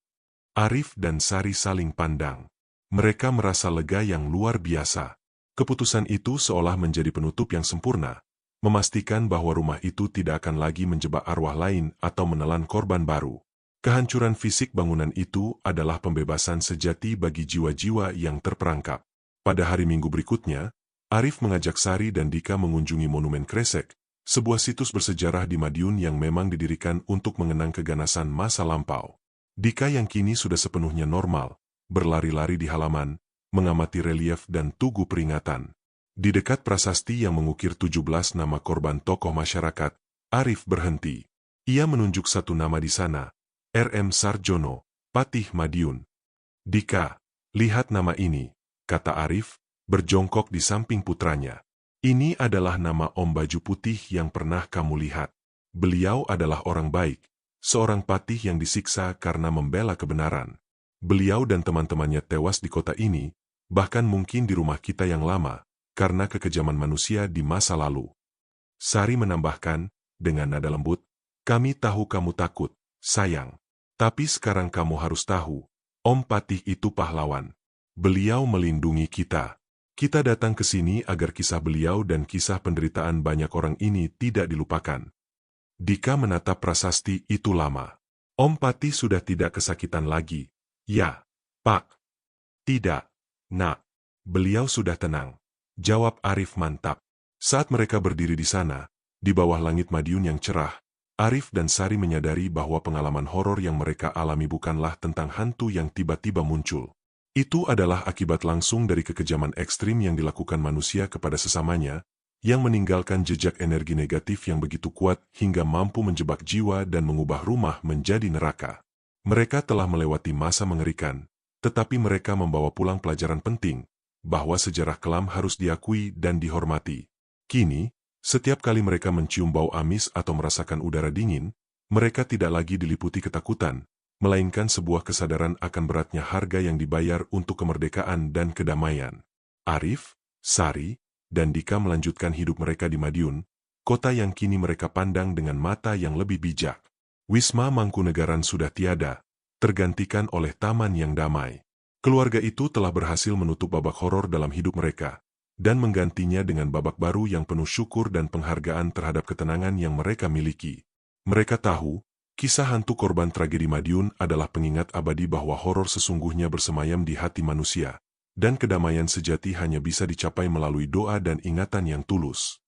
Arif dan Sari saling pandang. Mereka merasa lega yang luar biasa. Keputusan itu seolah menjadi penutup yang sempurna, memastikan bahwa rumah itu tidak akan lagi menjebak arwah lain atau menelan korban baru. Kehancuran fisik bangunan itu adalah pembebasan sejati bagi jiwa-jiwa yang terperangkap. Pada hari Minggu berikutnya, Arif mengajak Sari dan Dika mengunjungi Monumen Kresek, sebuah situs bersejarah di Madiun yang memang didirikan untuk mengenang keganasan masa lampau. Dika yang kini sudah sepenuhnya normal, berlari-lari di halaman, mengamati relief dan tugu peringatan. Di dekat prasasti yang mengukir 17 nama korban tokoh masyarakat, Arif berhenti. Ia menunjuk satu nama di sana, R.M. Sarjono, Patih Madiun. Dika, lihat nama ini, kata Arif, berjongkok di samping putranya. Ini adalah nama Om Baju Putih yang pernah kamu lihat. Beliau adalah orang baik, seorang patih yang disiksa karena membela kebenaran. Beliau dan teman-temannya tewas di kota ini, bahkan mungkin di rumah kita yang lama, karena kekejaman manusia di masa lalu. Sari menambahkan, dengan nada lembut, kami tahu kamu takut, sayang. Tapi sekarang kamu harus tahu, Om Patih itu pahlawan. Beliau melindungi kita. Kita datang ke sini agar kisah beliau dan kisah penderitaan banyak orang ini tidak dilupakan. Dika menatap prasasti itu lama. Om Patih sudah tidak kesakitan lagi. Ya, Pak. Tidak, Nak. Beliau sudah tenang. Jawab Arif mantap. Saat mereka berdiri di sana, di bawah langit Madiun yang cerah, Arif dan Sari menyadari bahwa pengalaman horor yang mereka alami bukanlah tentang hantu yang tiba-tiba muncul. Itu adalah akibat langsung dari kekejaman ekstrim yang dilakukan manusia kepada sesamanya, yang meninggalkan jejak energi negatif yang begitu kuat hingga mampu menjebak jiwa dan mengubah rumah menjadi neraka. Mereka telah melewati masa mengerikan, tetapi mereka membawa pulang pelajaran penting, bahwa sejarah kelam harus diakui dan dihormati. Kini, setiap kali mereka mencium bau amis atau merasakan udara dingin, mereka tidak lagi diliputi ketakutan, melainkan sebuah kesadaran akan beratnya harga yang dibayar untuk kemerdekaan dan kedamaian. Arif, Sari, dan Dika melanjutkan hidup mereka di Madiun, kota yang kini mereka pandang dengan mata yang lebih bijak. Wisma Mangkunegaran sudah tiada, tergantikan oleh taman yang damai. Keluarga itu telah berhasil menutup babak horor dalam hidup mereka, dan menggantinya dengan babak baru yang penuh syukur dan penghargaan terhadap ketenangan yang mereka miliki. Mereka tahu, kisah hantu korban tragedi Madiun adalah pengingat abadi bahwa horor sesungguhnya bersemayam di hati manusia, dan kedamaian sejati hanya bisa dicapai melalui doa dan ingatan yang tulus.